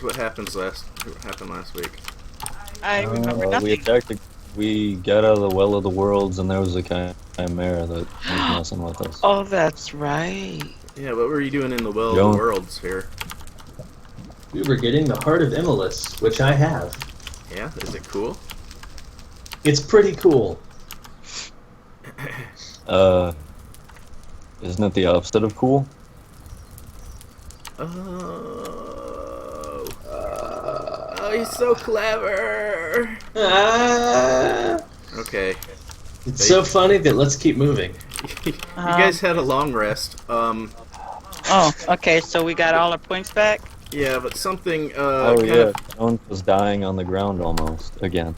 what happened last week. I remember nothing. We got out of the Well of the Worlds, and there was a chimera that was messing with us. Oh, that's right. Yeah, what were you doing in the Well of the Worlds here? We were getting the Heart of Immolus, which I have. Yeah, is it cool? It's pretty cool. Isn't it the opposite of cool? Oh, he's so clever. Okay. It's so funny that let's keep moving. You guys had a long rest. Oh, okay, so we got all our points back? Yeah, but something, Jones was dying on the ground almost, again.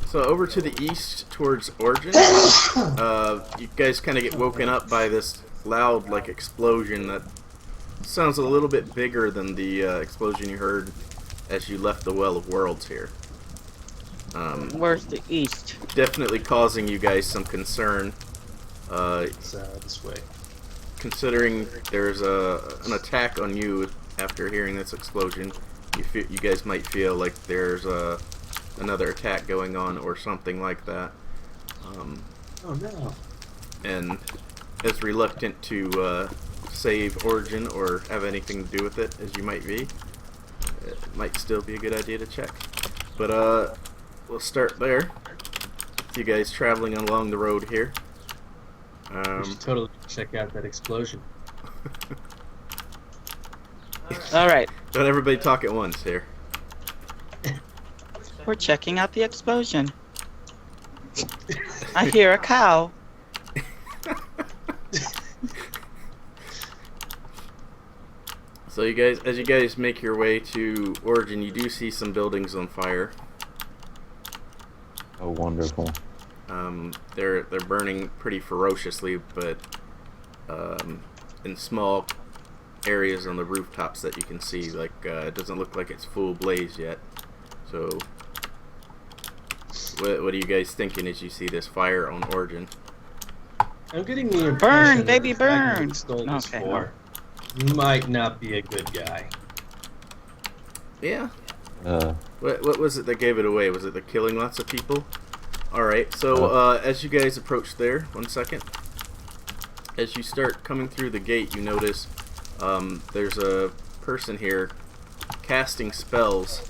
So over to the east, towards Origin, you guys kind of get woken up by this loud, like, explosion that sounds a little bit bigger than the explosion you heard as you left the Well of Worlds here. Where's the east? Definitely causing you guys some concern. It's this way. Considering there's an attack on you after hearing this explosion, you guys might feel like there's another attack going on or something like that. Oh no. And as reluctant to save Origin or have anything to do with it as you might be, it might still be a good idea to check. But we'll start there. You guys traveling along the road here. We should totally check out that explosion. Alright. Don't everybody talk at once here. We're checking out the explosion. I hear a cow. So you guys, as you guys make your way to Origin, you do see some buildings on fire. Oh, wonderful. They're burning pretty ferociously, but in small areas on the rooftops that you can see. Like it doesn't look like it's full blaze yet. So, what are you guys thinking as you see this fire on Origin? I'm getting the impression Burn, that baby, the fact that burn! we stole this Okay, for might not be a good guy. Yeah. What was it that gave it away? Was it the killing lots of people? Alright, so as you guys approach there, 1 second. As you start coming through the gate, you notice there's a person here casting spells,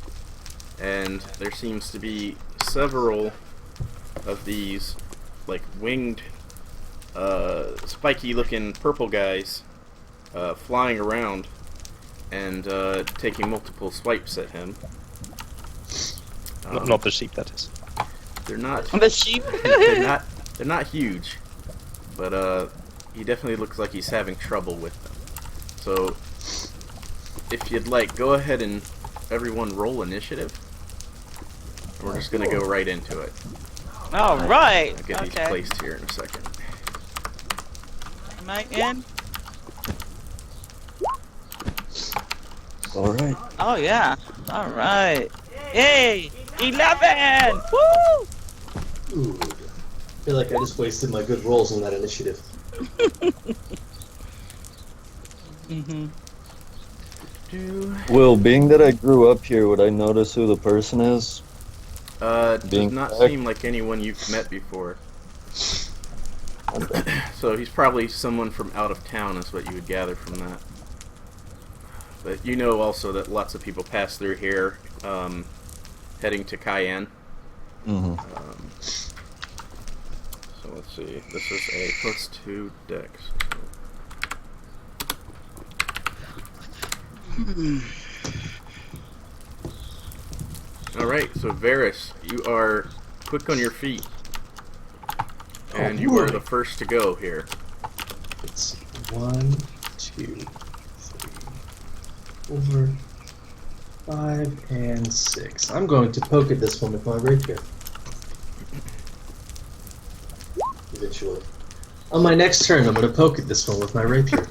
and there seems to be several of these like winged spiky looking purple guys flying around and taking multiple swipes at him. Not the sheep, that is. They're not The sheep? they're not huge, but he definitely looks like he's having trouble with them. So if you'd like, go ahead and everyone roll initiative. We're just gonna go right into it. Alright! I'll get these Okay. placed here in a second. Am I in? Alright. Oh yeah. Alright. Yay! 11! Woo! Ooh. I feel like I just wasted my good rolls on that initiative. Will, being that I grew up here, would I notice who the person is? Does not seem like anyone you've met before. So he's probably someone from out of town is what you would gather from that. But you know also that lots of people pass through here, heading to Cayenne. Mm-hmm. So let's see, this is a +2 dex. Alright, so Varis, you are quick on your feet. And you are the first to go here. It's 1, 2, 3, 4, 5, and 6. I'm going to poke at this one with my rapier. Eventually. On my next turn, I'm going to poke at this one with my rapier.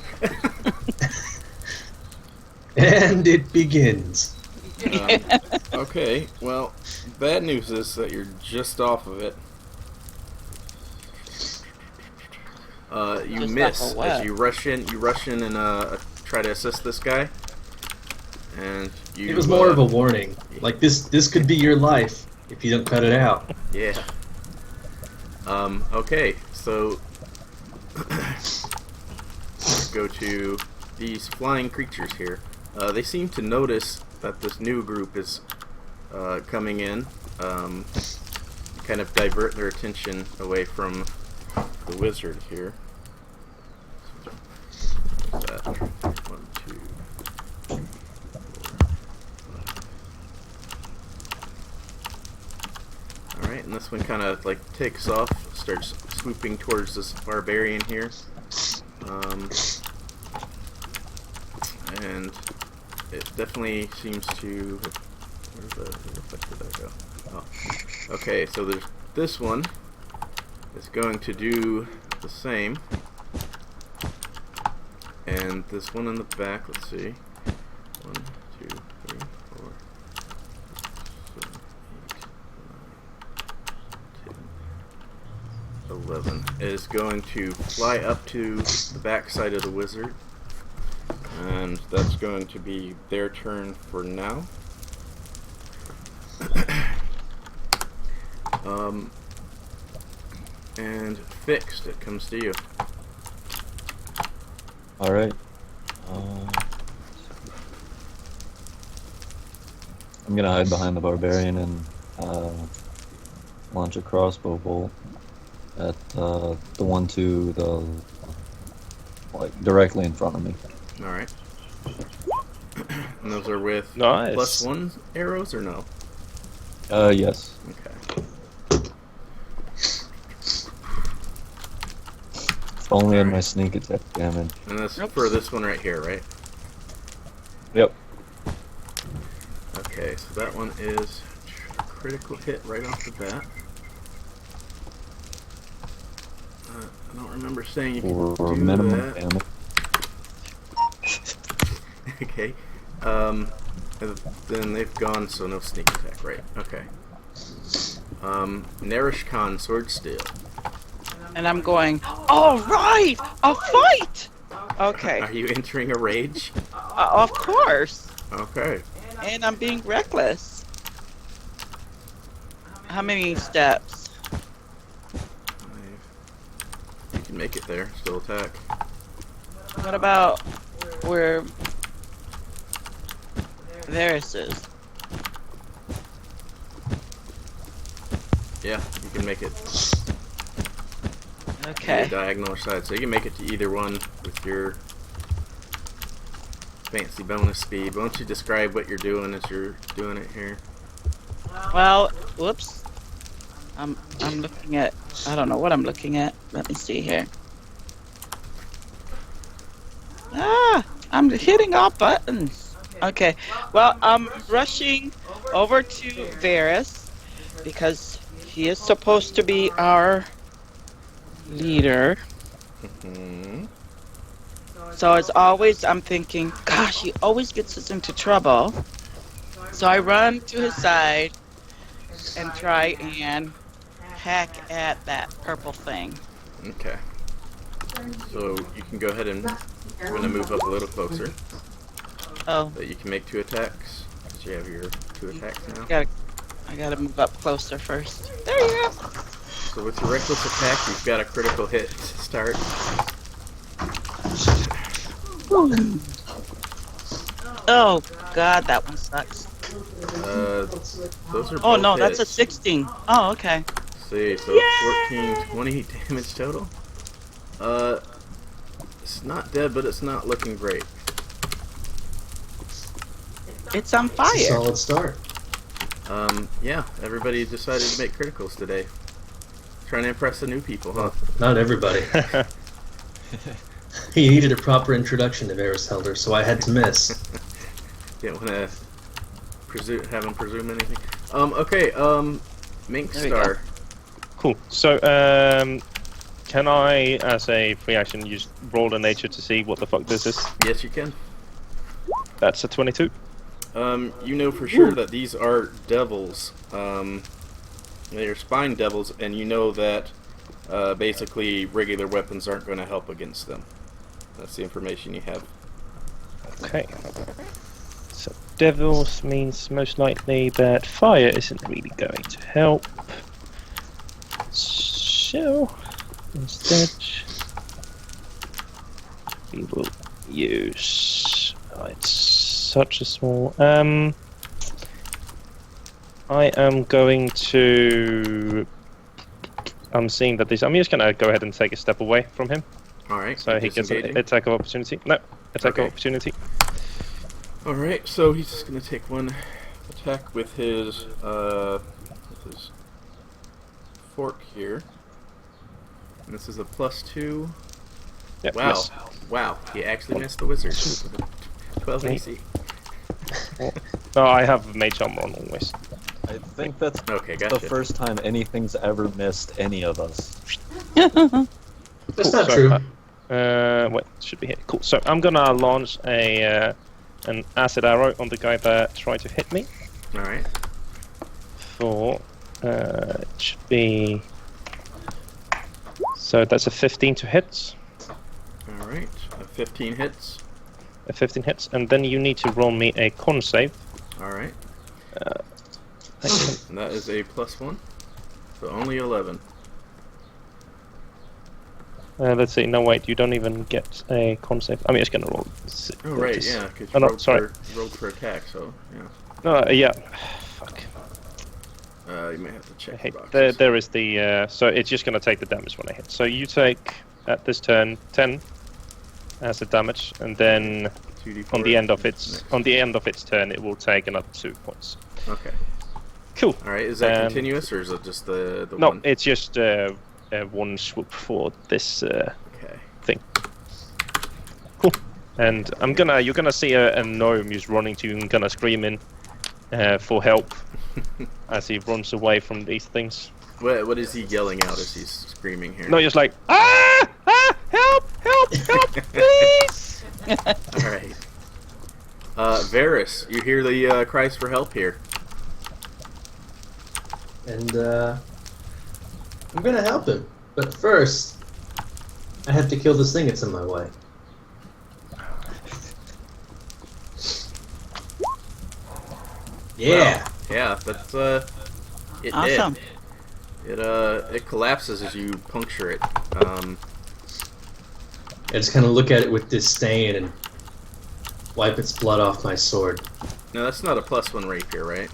And it begins. Okay, well, bad news is that you're just off of it. You Just miss off of what? as you rush in and try to assist this guy, and It was more of a warning. Like this could be your life if you don't cut it out. Yeah. Okay, so let's go to these flying creatures here. They seem to notice that this new group is coming in. Kind of divert their attention away from the wizard here. What's that? 1, 2, 3, 4, 5. Alright, and this one kind of like takes off, starts swooping towards this barbarian here. And it definitely seems to... where the fuck did that go? Oh. Okay, so there's this one is going to do the same. And this one in the back, let's see. 1, 2, 3, 4, 7, 8, 9, 10, 11 is going to fly up to the back side of the wizard. And that's going to be their turn for now. And Phyxzt, it comes to you. Alright. I'm gonna hide behind the barbarian and launch a crossbow bolt at the one to the directly in front of me. Alright. And those are with Nice. +1 arrows or no? Yes. Okay. Only in my sneak attack damage. And that's for this one right here, right? Yep. Okay, so that one is a critical hit right off the bat. I don't remember saying you can For do minimum that. damage. Okay. And then they've gone, so no sneak attack, right? Okay. Neriskahn, sword steel. And I'm going, all right, a fight! Okay, Are you entering a rage? of course. Okay. And I'm being reckless. How many steps? You can make it there, still attack. What about where Varis is? Yeah, you can make it. Okay. The diagonal side, so you can make it to either one with your fancy bonus speed. Why don't you describe what you're doing as you're doing it here? Well, whoops. I'm looking at, I don't know what I'm looking at. Let me see here. Ah, I'm hitting all buttons. Okay. Well, I'm rushing over to Varis because he is supposed to be our leader. Mm-hmm. So as always, I'm thinking, gosh, he always gets us into trouble. So I run to his side and try and hack at that purple thing. Okay. So you can go ahead and I'm going to move up a little closer. Oh, But you can make 2 attacks. So you have your 2 attacks now. I gotta move up closer first. There you go. So with your reckless attack, you've got a critical hit to start. Oh God, that one sucks. Those are Oh both no, that's a hits. 16. Oh, okay. See, so Yay! 14, 20 damage total. It's not dead, but it's not looking great. It's on It's a fire. solid start. Yeah, everybody decided to make criticals today. Trying to impress the new people, huh? Not everybody. He needed a proper introduction to Varys Helder, so I had to miss. Didn't want to have him presume anything. Okay, Mink There we go. Star. Cool. So, can I, as a free action, use roll a nature to see what the fuck this is? Yes, you can. That's a 22. You know for sure that these are devils. They are spine devils, and you know that basically regular weapons aren't going to help against them. That's the information you have. Okay. So devils means most likely that fire isn't really going to help. So, instead, we will use... Oh, it's such a small... I am going to... I'm seeing that this... I'm just going to go ahead and take a step away from him. Alright. So he gets an attack of opportunity. No, attack of opportunity. Alright, so he's just going to take one attack with his fork here. And this is a +2. Yep, Wow. yes. Wow, he actually missed the wizard. 12 AC. No, I have mage armor on always. I think that's Okay, the gotcha. first time anything's ever missed any of us. That's not So, true. Wait, should be here. Cool. So I'm gonna launch an acid arrow on the guy that tried to hit me. Alright. For it should be. So that's a 15 to hit. Alright. 15 hits. A 15 hits, and then you need to roll me a con save. Alright. Excellent. And that is a +1. So only 11. Let's see. No, wait. You don't even get a con save. I'm just gonna roll. Oh, right, yeah, because Oh, you no, sorry. rolled for attack, so, yeah. No, yeah. Fuck. You may have to check Hey, the boxes. there is the. So it's just gonna take the damage when I hit. So you take at this turn 10 as a damage, and then 2d4 on the end of next. its turn, it will take another 2 points. Okay. Cool. Alright, is that continuous, or is it just the No, one? it's just one swoop for this Okay. thing. Cool. And you're gonna see a gnome who's running to you and gonna scream in for help as he runs away from these things. What is he yelling out as he's screaming here? No, just like help, help, please. Alright. Varis, you hear the cries for help here. And I'm gonna help him. But first, I have to kill this thing that's in my way. Yeah. Wow. Yeah, that's it Awesome. did. It collapses as you puncture it. I just kind of look at it with disdain and wipe its blood off my sword. No, that's not a +1 rapier, right?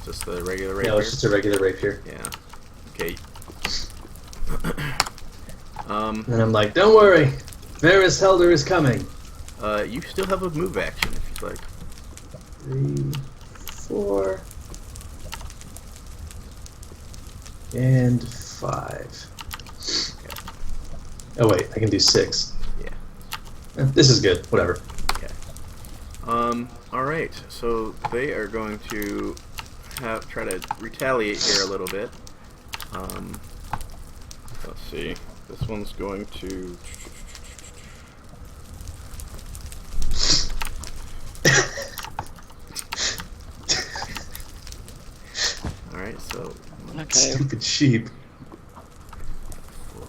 Just the regular rapier. No, it's just a regular rapier. Yeah. Okay. And I'm like, don't worry, Varis Helder is coming. You still have a move action if you'd like. 3, 4, and 5. Okay. Oh wait, I can do 6. Yeah. This is good. Whatever. Okay. Alright, so they are going to try to retaliate here a little bit. Let's see. This one's going to... Alright, so... Okay. Stupid sheep. 4.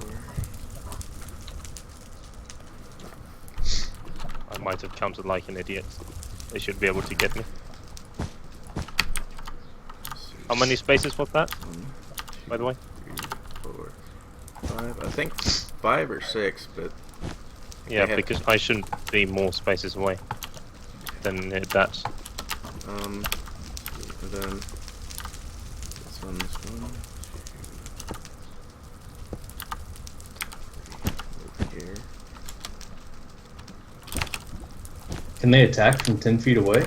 I might have counted like an idiot. They should be able to get me. How many spaces was that, 1, by the way? 3, 4, 5. I think 5 or 6, but Yeah, have- because I shouldn't be more spaces away than that. and then this one's 1, 2, 3, over here. Can they attack from 10 feet away?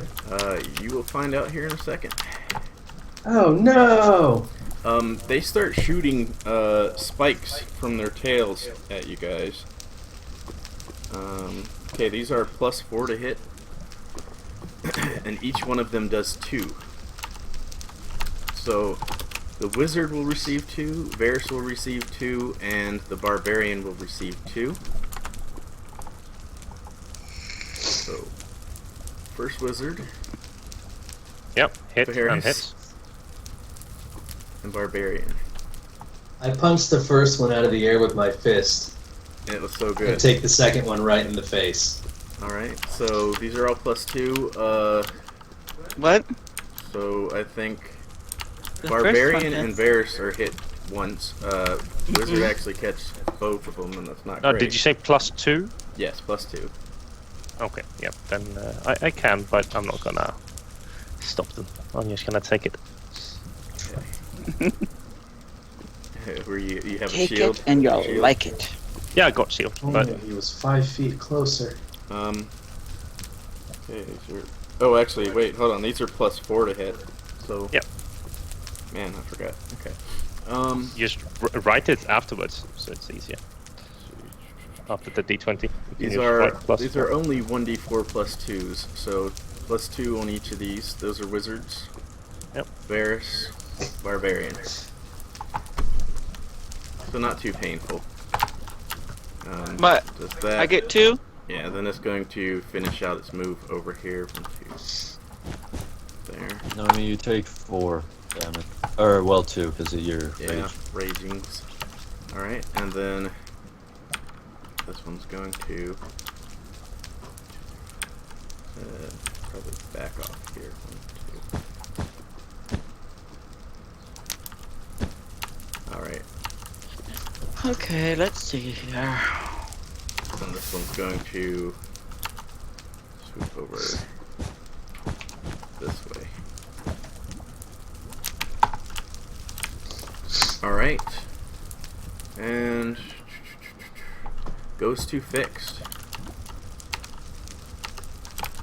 You will find out here in a second. Oh no! They start shooting spikes from their tails at you guys. Okay, these are +4 to hit, and each one of them does 2. So the wizard will receive 2, Varis will receive 2, and the barbarian will receive 2. So first wizard Yep, hit Varis. and hit. and barbarian. I punched the first one out of the air with my fist. And it was so And good. take the second one right in the face. Alright, so these are all +2. What? So I think The Barbarian first one and is- Varis are hit once. Wizard actually catch both of them, and that's not No, great. did you say +2? Yes, +2. Okay, yeah, then I can, but I'm not gonna stop them. I'm just gonna take it. Where you have Take a shield? it and you'll Shield? like it. Yeah, I got shield, but He was 5 feet closer. Okay, these are... Oh, actually, wait, hold on. These are +4 to hit. So... Yep. Man, I forgot. Okay. just write it afterwards, so it's easier. After the D20. you can These just are write +4. these are only 1d4 +2s. So +2 on each of these. Those are wizards. Yep. Varis, Barbarian. So not too painful. But Does that? I get 2? Yeah, then it's going to finish out its move over here. 1, 2. There. Noemi, you take 4 damage. Or, well, 2, because of your Yeah, rage. ragings. Alright, and then this one's going to probably back off here. 1, 2. Alright, Okay, let's see here. then this one's going to swoop over this way. Alright. And goes to Phyxzt.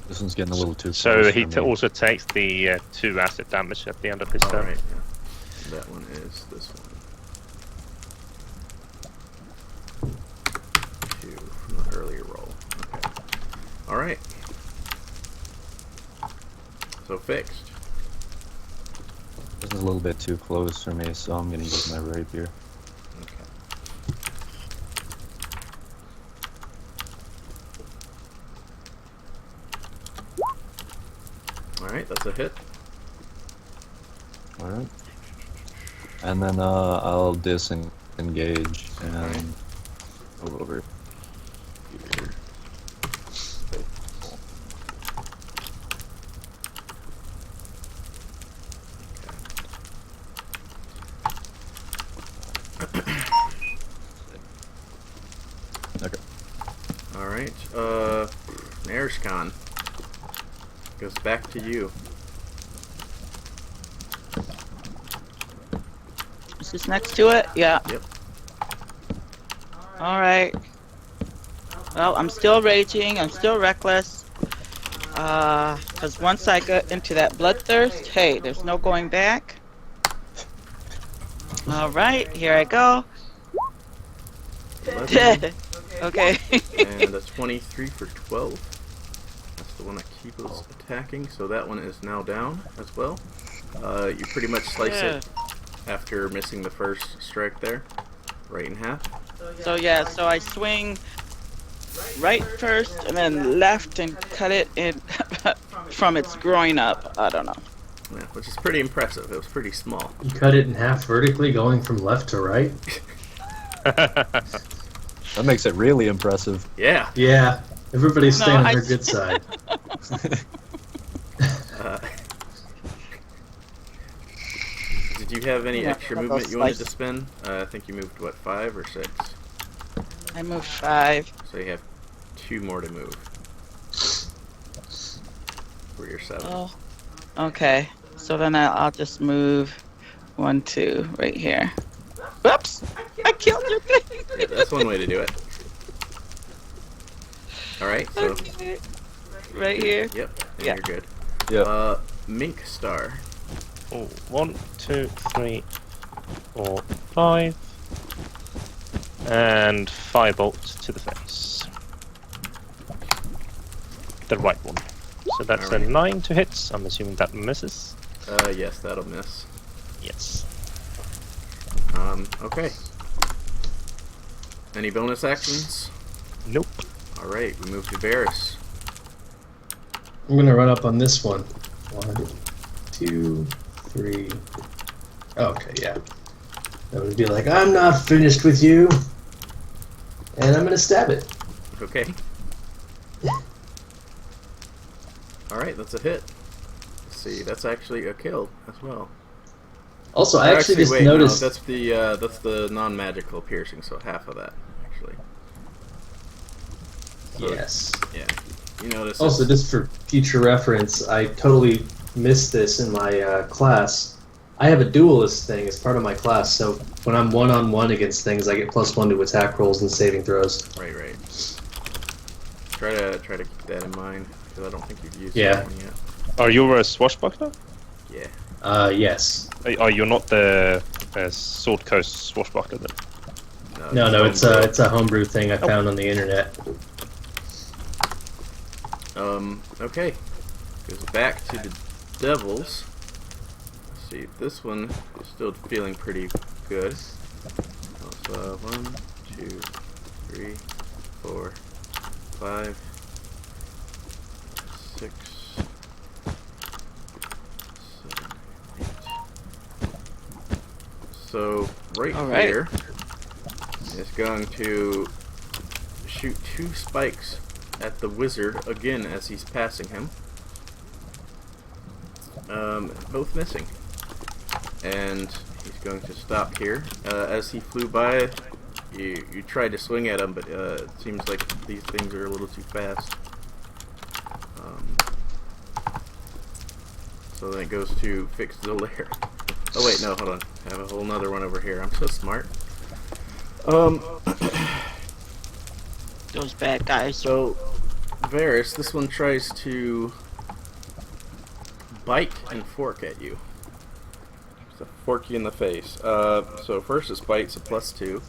This one's getting a little too So close he for me. also takes the 2 acid damage at the end of his turn. Alright, yeah. That one is this one. 2 from the earlier roll. Okay. Alright. So Phyxzt. This is a little bit too close for me, so I'm gonna use my rapier. Okay. Alright, that's a hit. Alright. And then I'll disengage and Alright. go over here. Okay. Alright, Neriskahn. Goes back to you. Is this next to it? Yeah. Yep. Alright. Well, I'm still raging. I'm still reckless. Because once I get into that bloodthirst, hey, there's no going back. Alright, here I go. 11, Okay. and a 23 for 12. That's the one that Kiba's attacking, so that one is now down as well. You pretty much slice it after missing the first strike there. Right in half. So yeah, so I swing right first and then left and cut it in from its groin up. I don't know. Yeah, which is pretty impressive. It was pretty small. You cut it in half vertically, going from left to right? That makes it really impressive. Yeah. Yeah, everybody's No, staying on I- their good side. Uh, did you have any Yeah, extra I'll go movement you wanted to slice. spend? I think you moved, what, 5 or 6? I moved 5. So you have 2 more to move. For your 7. Oh, okay. So then I'll just move 1, 2 right here. Whoops! I killed your thing. Yeah, that's one way to do it. Alright, so... Okay. Right here. Yep, and Yeah. you're good. Yeah. Mink Star. Oh, 1, 2, 3, 4, 5. And firebolt to the face. The right one. So that's Alright. a 9 to hit. I'm assuming that misses. Yes, that'll miss. Yes. Okay. Any bonus actions? Nope. Alright, we move to Varis. I'm gonna run up on this one. 1, 2, 3. Okay, yeah. That would be like, I'm not finished with you. And I'm gonna stab it. Okay. Alright, that's a hit. see. That's actually a kill as well. Also, I actually just wait, noticed. No, that's the non-magical piercing, so half of that actually. So, Yes. Yeah. You notice. Also, just for future reference, I totally missed this in my class. I have a duelist thing as part of my class, so when I'm one-on-one against things, I get +1 to attack rolls and saving throws. Right. Try to keep that in mind because I don't think you've used Yeah. that one yet. Are you a swashbuckler? Yeah. Yes. Are you not the Sword Coast swashbuckler then? No, it's a homebrew thing I found on the internet. Okay. Goes back to the devils. Let's see, this one is still feeling pretty good. So, 1, 2, 3, 4, 5, 6, 7, 8. So, right here is going to shoot 2 spikes at the wizard again as he's passing him. Both missing. And he's going to stop here. As he flew by, you tried to swing at him, but it seems like these things are a little too fast. So then it goes to Phyxzt the lair. Oh wait, no, hold on. I have a whole nother one over here. I'm so smart. Those bad guys. So, Varis, this one tries to bite and fork at you. So fork you in the face. So first its bite's a +2,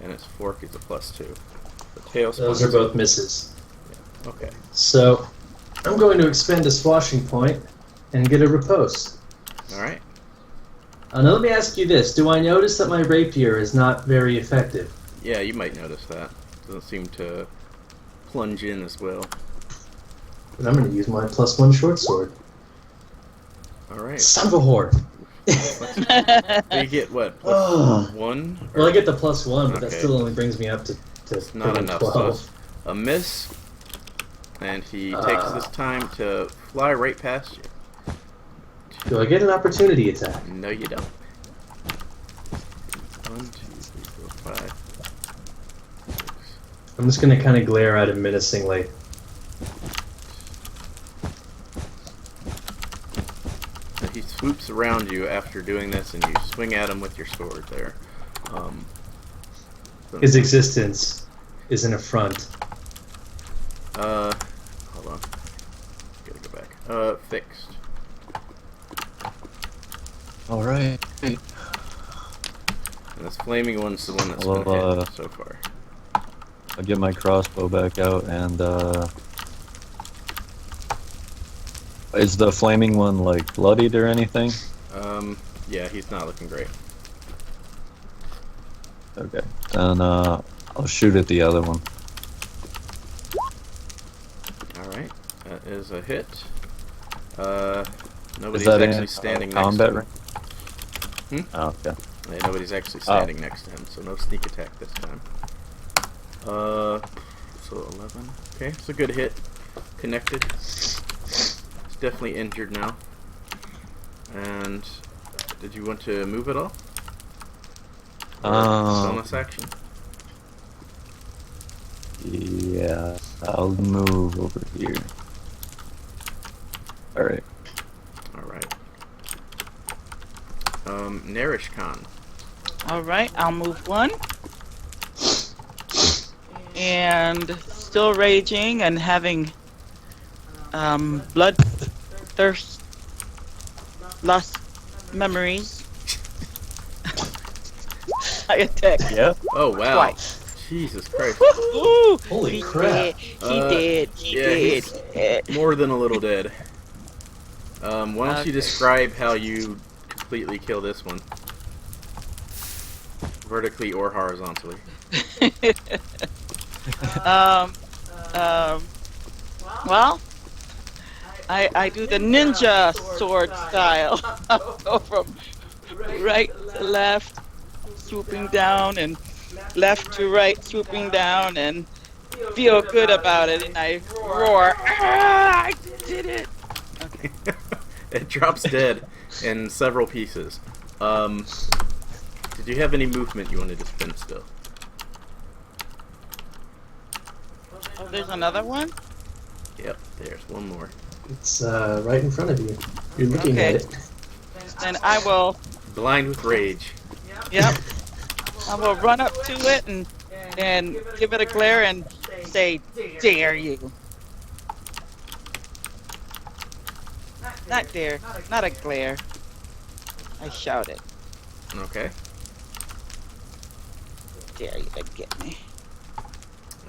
and its fork is a +2. The tail Those are both misses. Yeah. Okay. So, I'm going to expend a swashing point and get a riposte. Alright. Now let me ask you this. Do I notice that my rapier is not very effective? Yeah, you might notice that. Doesn't seem to plunge in as well. But I'm going to use my +1 short sword. Alright. Son of a whore! So you get what? +1? Well, I get the +1, but that Okay. still only brings me up to It's not enough. 12. So it's a miss, and he takes this time to fly right past you. Do I get an opportunity attack? No, you don't. 1, 2, 3, 4, 5, 6. I'm just going to kind of glare at him menacingly. So he swoops around you after doing this, and you swing at him with your sword there. So- His existence is an affront. Hold on. Gotta go back. Phyxzt. Alright. And this flaming one's the one that's Well, been hit so far. I'll get my crossbow back out and is the flaming one like bloodied or anything? Yeah, he's not looking great. Okay. Then I'll shoot at the other one. Alright, that is a hit. Nobody's Is that actually in standing next combat to him. range? Oh, okay. Yeah, nobody's actually standing next to him, so no sneak attack this time. So 11. Okay, it's a good hit. Connected. It's definitely injured now. And did you want to move at all? Or bonus action? Yeah, I'll move over here. Alright. Alright. Neriskahn. Alright, I'll move 1. And still raging and having bloodthirst lost memories. I attack. Yeah. Oh wow. Twice. Jesus Christ. Ooh, Holy he crap. Did. He did. He yeah, did. he's He did. more than a little dead. Why don't you Okay. describe how you completely kill this one? Vertically or horizontally. Well, I do the ninja sword style. Go from right to left, swooping down, and left to right, swooping down, and feel good about it. And I roar, "Ah, I did it!" Okay. It drops dead in several pieces. Did you have any movement you wanted to spend still? Oh, there's another one? Yep, there's one more. It's right in front of you. You're looking Okay. at it. And I will, Blind with rage. yep, I will run up to it and give it a glare and say, dare you. Not dare, not a glare. I shout it. Okay. Dare you to get me.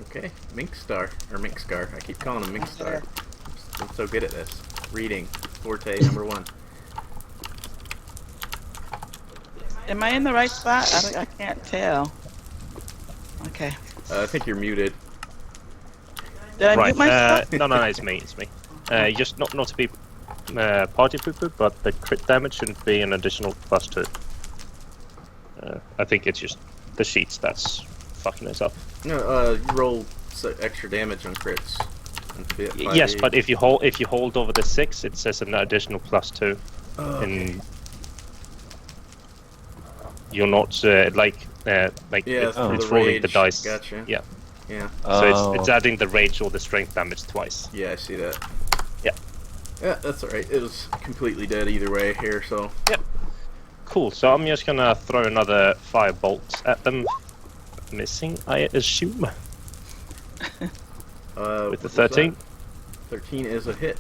Okay. Minkstar. Or Minkscar. I keep calling him Minkstar. I'm so good at this. Reading. Forte number 1. Am I in the right spot? I can't tell. Okay. I think you're muted. Did I Right. mute myself? No, it's me. It's me. Just not to be party pooper, but the crit damage shouldn't be an additional +2. I think it's just the sheets that's fucking us up. No, you roll extra damage on crits. Yes, but if you hold over the 6, it says an additional +2, and you're not yeah, it's the rolling rage. the dice. Gotcha. Yeah. Yeah. So it's adding the rage or the strength damage twice. Yeah, I see that. Yeah. Yeah, that's alright. It was completely dead either way here, so. Yep. Cool. So I'm just gonna throw another firebolt at them. Missing, I assume. With the 13. 13 is a hit.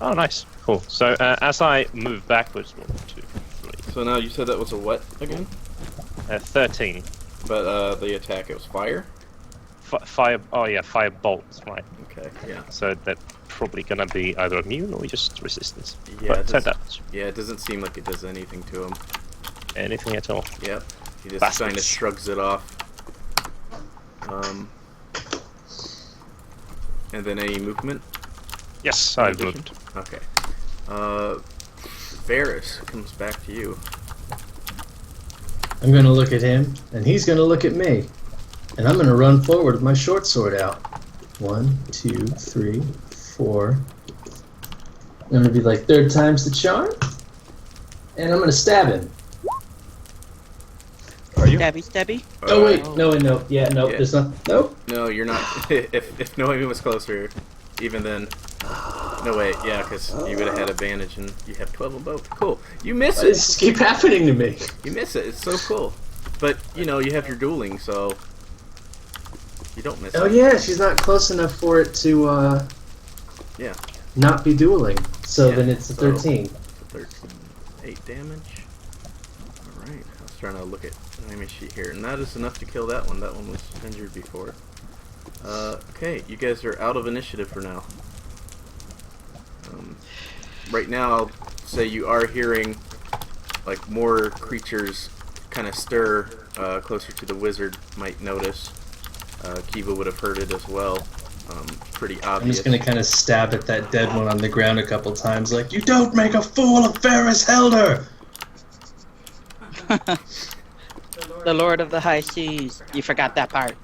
Oh, nice. Cool. So as I move backwards, 1, 2, 3. So now you said that was a what again? 13. But the attack, it was fire? Fire. Oh yeah, firebolt. Right. Okay, yeah. So they're probably gonna be either immune or just resistance. Yeah, But it 10 does- damage. Yeah, it doesn't seem like it does anything to him. Anything at all. Yep. He just Bastards. kind of shrugs it off. And then any movement? Yes, in I've addition? moved. Okay. Varis comes back to you. I'm gonna look at him, and he's gonna look at me. And I'm gonna run forward with my short sword out. 1, 2, 3, 4. I'm gonna be like 3rd time's the charm. And I'm gonna stab him. Are you? Stabby. Oh wait, no, yeah, nope, Yeah. there's not. Nope. No, you're not. if Noemi was closer, even then. No, wait, yeah, because you would have had advantage and you have 12 of both. Cool. You miss Why it. does this keep happening to me? You miss it. It's so cool. But, you know, you have your dueling, so you don't miss Oh it. yeah, she's not close enough for it to Yeah. not be dueling. So Yeah, then it's a so- 13. 13. 8 damage. Alright, I was trying to look at Noemi's sheet here, and that is enough to kill that one. That one was injured before. Okay, you guys are out of initiative for now. Right now, I'll say you are hearing like more creatures kind of stir closer to the wizard. Might notice. Kiba would have heard it as well. Pretty I'm obvious. just gonna kind of stab at that dead one on the ground a couple times, like, you don't make a fool of Varis Helder! The Lord of the High Seas. You forgot that part.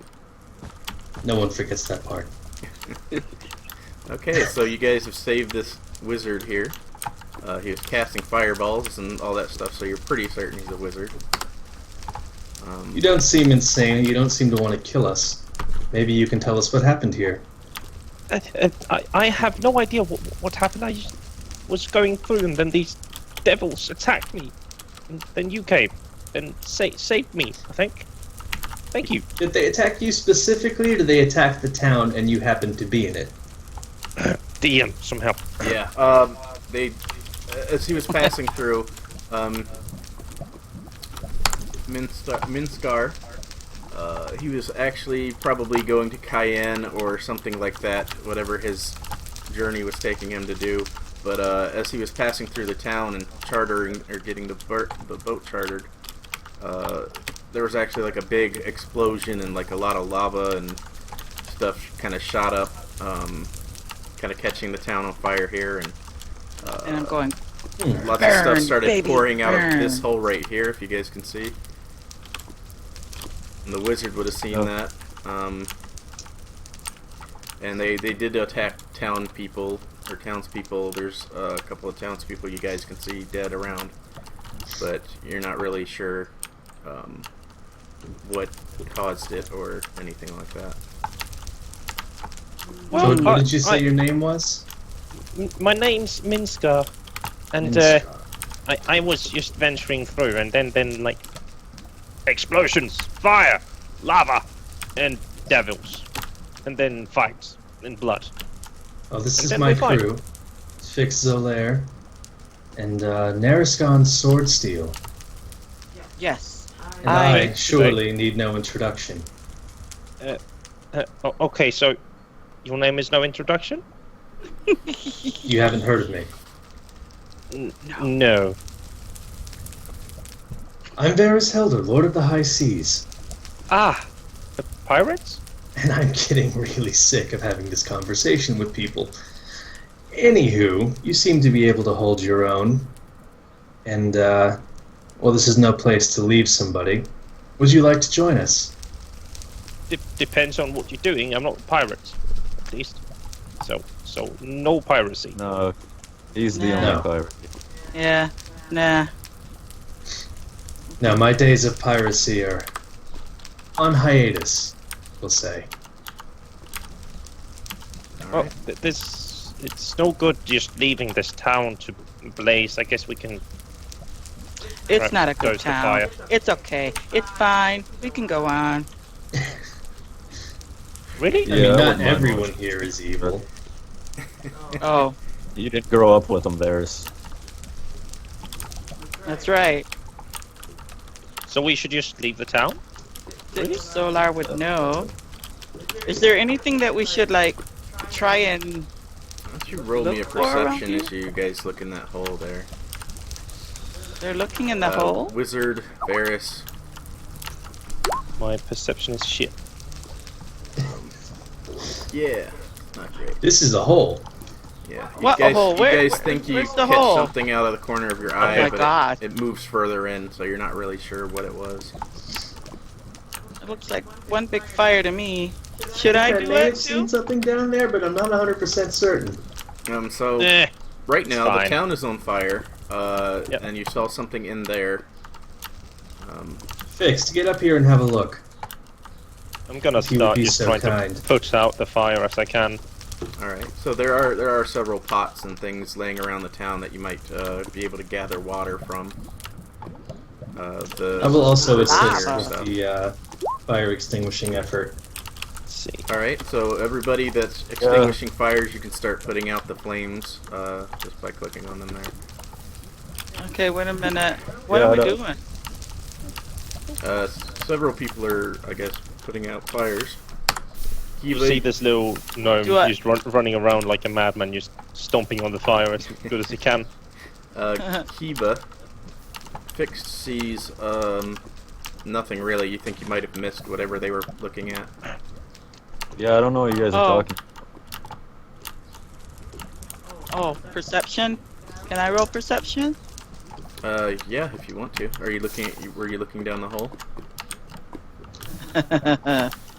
No one forgets that part. Okay, so you guys have saved this wizard here. He was casting fireballs and all that stuff, so you're pretty certain he's a wizard. You don't seem insane. You don't seem to want to kill us. Maybe you can tell us what happened here. I have no idea what happened. I just was going through, and then these devils attacked me. And then you came and saved me, I think. Thank you. Did they attack you specifically, or did they attack the town and you happened to be in it? DM, somehow. Yeah, they, as he was passing through, Minskar, he was actually probably going to Cayenne or something like that, whatever his journey was taking him to do. But as he was passing through the town and chartering, or getting the boat chartered, there was actually like a big explosion and like a lot of lava and stuff kind of shot up, kind of catching the town on fire here, and And I'm going, lots of stuff Burn, started baby, pouring out of burn. this hole right here, if you guys can see. And the wizard would have seen that. And they did attack town people or townspeople. There's a couple of townspeople you guys can see dead around, but you're not really sure what caused it or anything like that. Well, What did you say your name was? My name's Minska, and I was just venturing through, and then like explosions, fire, lava, and devils, and then fights and blood. Oh, this And is then my we fight. crew. Phyxzt Zolaire and Neriskahn Swordsteel. Yes. And I surely need no introduction. Okay, so your name is no introduction? You haven't heard of me. No. I'm Varis Helder, Lord of the High Seas. Ah, the pirates? And I'm getting really sick of having this conversation with people. Anywho, you seem to be able to hold your own. And, well, this is no place to leave somebody. Would you like to join us? Depends on what you're doing. I'm not a pirate, at least. So no piracy. No, he's the No. only pirate. Yeah. Nah. Now, my days of piracy are on hiatus, we'll say. Well, it's no good just leaving this town to blaze. I guess we can. It's Right, not a goes good the town. fire. It's okay. It's fine. We can go on. Really? Yeah, I mean, I not wouldn't mind everyone watching. here is evil. Oh, You didn't grow up with him, Varis. that's right. So we should just leave the town? Solar would know. Is there anything that we should like try and? Why don't you roll me a Look for around perception here? as you guys look in that hole there? They're looking in the hole. Wizard, Varis. My perception is shit. Yeah, not great. This is a hole. Yeah. What a hole? You Where- guys think you where's the catch hole? something out of the corner of your eye, my but God. it moves further in, so you're not really sure what it was. It looks like one big fire to me. Should I do may it have seen too? something down there, but I'm not 100% certain. So Eh. right now the fine. town is on fire, Yep. and you saw something in there. Phyxzt, get up here and have a look. I'm gonna If you would start be just so trying kind. to put out the fire as I can. All right. So there are several pots and things laying around the town that you might be able to gather water from. I will also assist fire with stuff. the fire extinguishing effort. Let's see. All right. So everybody that's extinguishing fires, you can start putting out the flames just by clicking on them there. Okay, wait a minute. What Yeah, are we I don't- doing? Several people are, I guess, putting out fires. You Kiba, see this little gnome Do I- just running around like a madman, just stomping on the fire as good as he can. Kiba, Phyxzt sees nothing really. You think you might have missed whatever they were looking at. Yeah, I don't know what you guys are Oh. talking. Oh, perception. Can I roll perception? Yeah, if you want to. Are you looking at? Were you looking down the hole?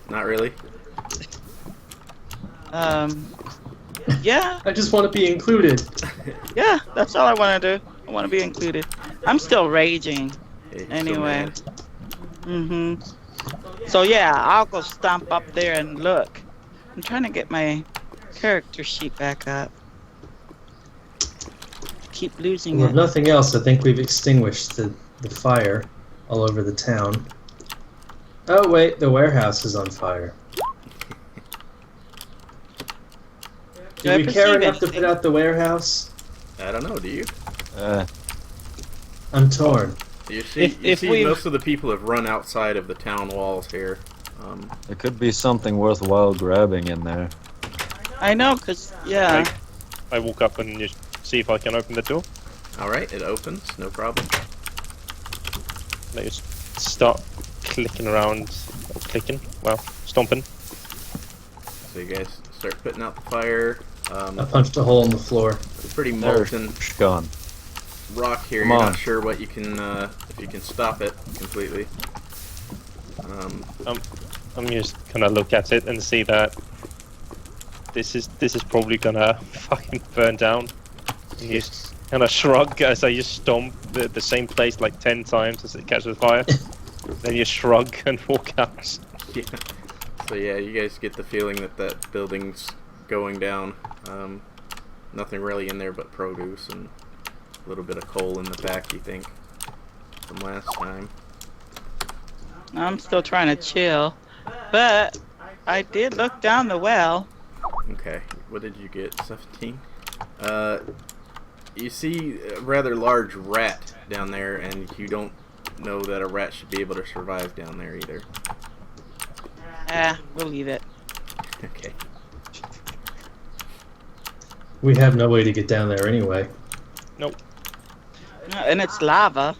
Not really. Yeah, I just want to be included. yeah. That's all I want to do. I want to be included. I'm still raging. Okay, so Anyway. mad. So yeah, I'll go stomp up there and look. I'm trying to get my character sheet back up. Keep losing Well, if it. nothing else, I think we've extinguished the fire all over the town. Oh wait, the warehouse is on fire. Do I Do we care perceive enough to anything? put out the warehouse? I don't know. Do you? I'm torn. You see, If we've- most of the people have run outside of the town walls here. There could be something worthwhile grabbing in there. I know, cause yeah. I walk up and just see if I can open the door. All right, it opens. No problem. I just start clicking around, well, stomping. So you guys start putting out the fire. I punched a hole in the floor. It's pretty There's molten gone. rock here. Come You're on. not sure what you can if you can stop it completely. I'm just gonna look at it and see that this is probably gonna fucking burn down. And you just kind of shrug as I just stomp the same place like 10 times as it catches fire. Then you shrug and walk out. Yeah. So yeah, you guys get the feeling that that building's going down. Nothing really in there but produce and a little bit of coal in the back, you think, from last time. I'm still trying to chill, but I did look down the well. Okay, what did you get? 17? You see a rather large rat down there, and you don't know that a rat should be able to survive down there either. We'll leave it. Okay. We have no way to get down there anyway. Nope. And it's lava.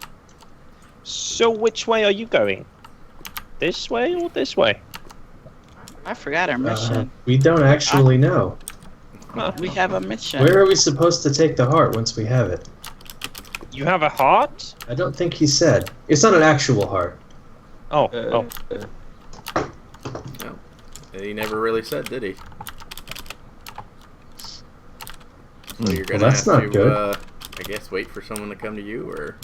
So which way are you going? This way or this way? I forgot our mission. We don't actually know. We have a mission. Where are we supposed to take the heart once we have it? You have a heart? I don't think he said. It's not an actual heart. Oh, No. He never really said, did he? So you're gonna that's have not to, good. I guess, wait for someone to come to you, or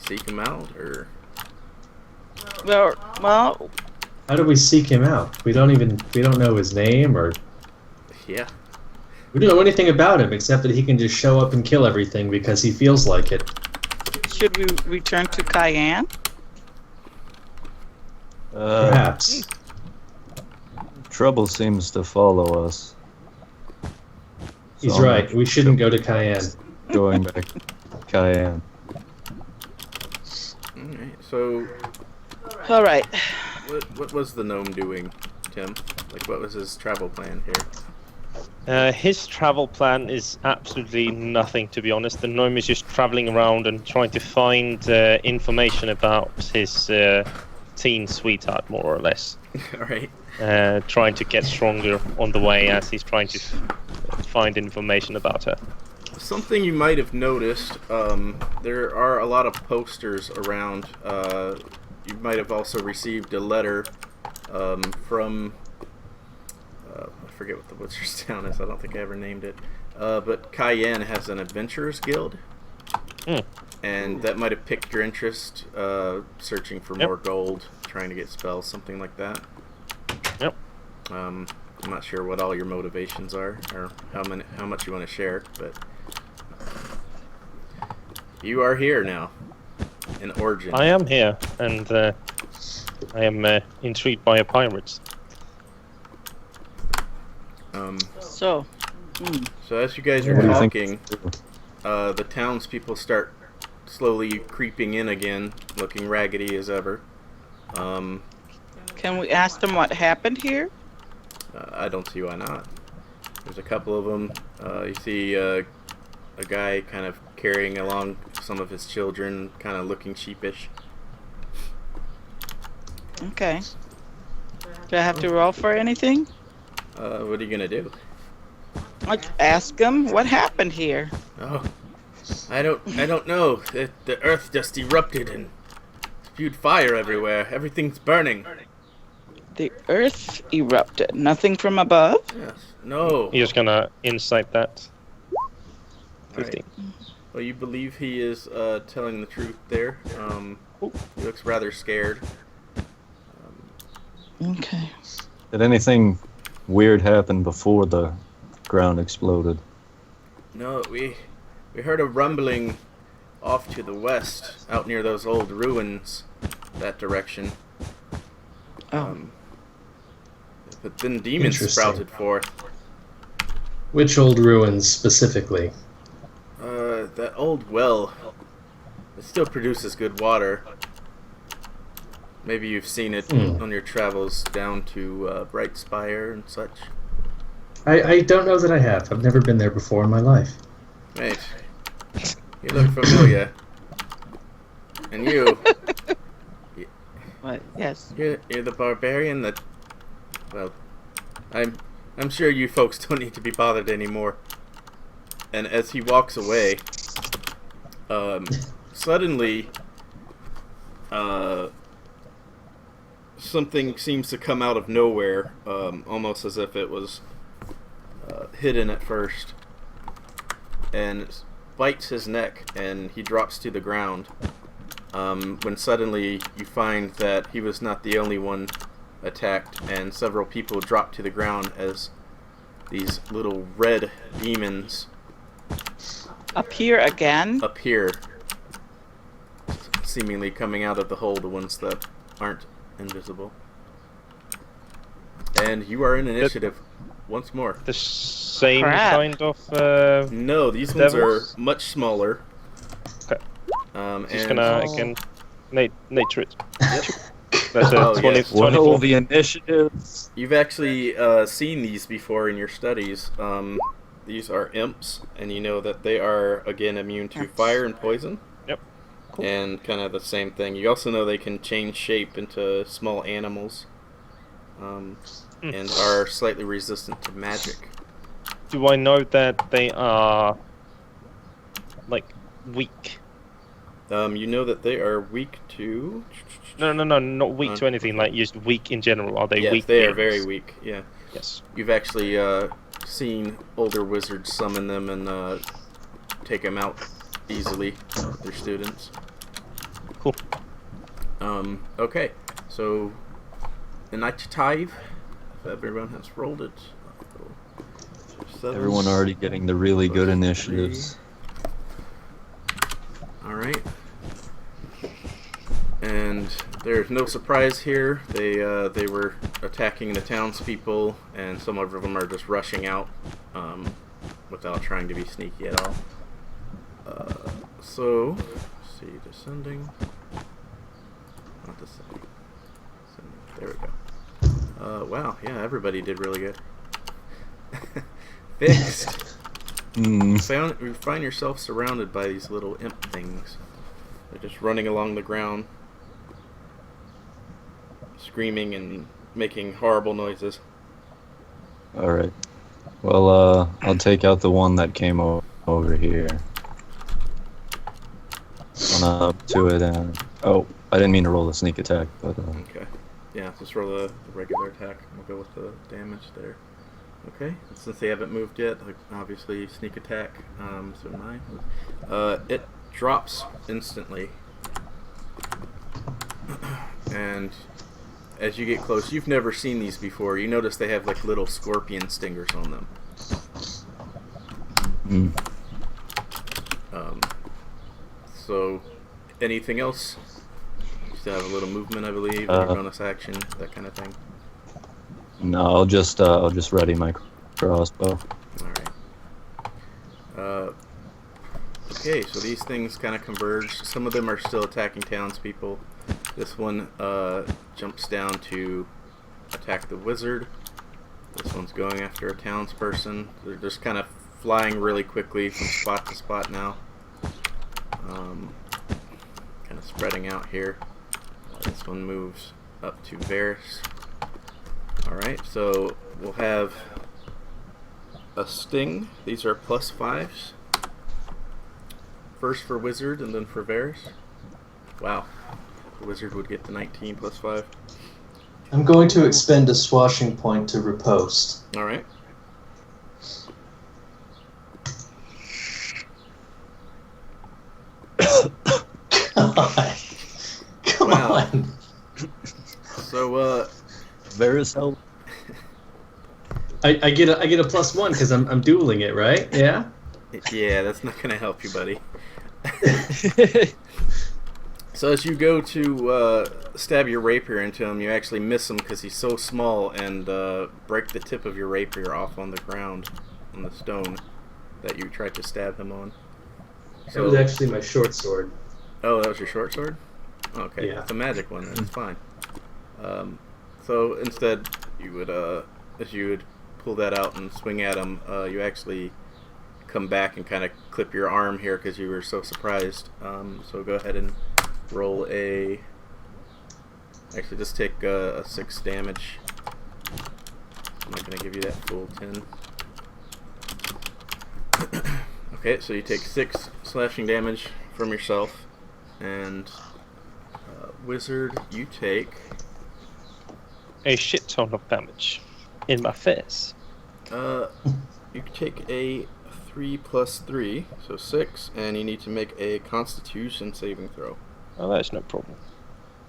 seek him out, or... Well, How do we seek him out? We don't know his name, or Yeah. we don't know anything about him except that he can just show up and kill everything because he feels like it. should we return to Cayenne? Perhaps. Trouble seems to follow us. He's So I'm right. We shouldn't go to Cayenne. going back to Cayenne. Alright, so All right. what was the gnome doing, Tim? Like, what was his travel plan here? his travel plan is absolutely nothing, to be honest. The gnome is just traveling around and trying to find information about his teen sweetheart, more or less. Alright. Trying to get stronger on the way as he's trying to find information about her. Something you might have noticed, there are a lot of posters around. You might have also received a letter from, I forget what the butcher's town is, I don't think I ever named it, but Cayenne has an adventurers guild, and that might have piqued your interest, searching for more gold, trying to get spells, something like that. Yep. I'm not sure what all your motivations are, or how much you want to share, but you are here now, in Origin. I am here, and I am intrigued by your pirates. So, So as you guys What are do you think? talking, the townspeople start slowly creeping in again, looking raggedy as ever. can we ask them what happened here? I don't see why not. There's a couple of them. You see a guy kind of carrying along some of his children, kind of looking sheepish. Okay. Do I have to roll for anything? What are you gonna do? Let's ask them what happened here. Oh, I don't know. The earth just erupted and spewed fire everywhere. Everything's burning. The earth erupted. Nothing from above? Yes. No. You're just gonna insight that. 15. Well, you believe he is telling the truth there. He looks rather scared. Okay. Did anything weird happen before the ground exploded? No, we heard a rumbling off to the west, out near those old ruins, that direction. But then demons Interesting. sprouted forth. Which old ruins specifically? That old well. It still produces good water. Maybe you've seen it on your travels down to Brightspire and such. I don't know that I have. I've never been there before in my life. Right. You look familiar. And you, What? Yes. you're the barbarian that... Well, I'm sure you folks don't need to be bothered anymore. And as he walks away, suddenly, something seems to come out of nowhere, almost as if it was hidden at first, and bites his neck, and he drops to the ground. When suddenly you find that he was not the only one attacked, and several people drop to the ground as these little red demons Appear again. appear, seemingly coming out of the hole, the ones that aren't invisible. And you are in initiative once more. The same Crap. kind of. No, these ones Devils? are much smaller. Okay. Just And gonna Oh. again, nature it. Yep. That's a Oh, 20, yes. 24. Well, the initiatives. You've actually seen these before in your studies. These are imps, and you know that they are, again, immune to fire and poison. Yep. Cool. And kind of the same thing. You also know they can change shape into small animals, and are slightly resistant to magic. Do I know that they are like weak? You know that they are weak to... No, not weak to anything. Like just weak in general. Are they Yes, weak? they are beings? very weak, yeah. Yes. You've actually seen older wizards summon them and take them out easily with their students. Cool. Okay, so initiative, if everyone has rolled it. So Everyone already getting the really good initiatives. Alright. And there's no surprise here. They were attacking the townspeople, and some of them are just rushing out without trying to be sneaky at all. So, let's see, descending. Not descending. There we go. Wow, yeah, everybody did really good. Fixed. You find yourself surrounded by these little imp things. They're just running along the ground, screaming and making horrible noises. Alright. Well, I'll take out the one that came over here. Run up to it and... Oh, I didn't mean to roll the sneak attack, but... Okay. Yeah, just roll the regular attack. We'll go with the damage there. Okay, since they haven't moved yet, like, obviously sneak attack. So 9. It drops instantly. And as you get close, you've never seen these before. You notice they have like little scorpion stingers on them. So, anything else? You still have a little movement, I believe, and your bonus action, that kind of thing. No, I'll just ready my crossbow. Alright. Okay, so these things kind of converge. Some of them are still attacking townspeople. This one jumps down to attack the wizard. This one's going after a townsperson. They're just kind of flying really quickly from spot to spot now. Kind of spreading out here. This one moves up to Varis. Alright, so we'll have a sting. These are +5s. First for wizard and then for Varis. Wow. The wizard would get the 19 +5. I'm going to expend a swashing point to riposte. Alright. Come Wow. on. So, Varys help. I get a +1 because I'm dueling it, right? Yeah. yeah, that's not going to help you, buddy. So as you go to stab your rapier into him, you actually miss him because he's so small, and break the tip of your rapier off on the ground, on the stone that you tried to stab him on. That was actually my short sword. Oh, that was your short sword? Okay, Yeah. that's a magic one, that's fine. So instead, you would, as you would pull that out and swing at him, you actually come back and kind of clip your arm here because you were so surprised. So go ahead and roll a... Actually, just take a 6 damage. I'm not going to give you that full 10. Okay, so you take 6 slashing damage from yourself, and wizard, you take... A shit ton of damage in my face. You can take a 3 plus 3, so 6, and you need to make a Constitution saving throw. Oh, that's no problem.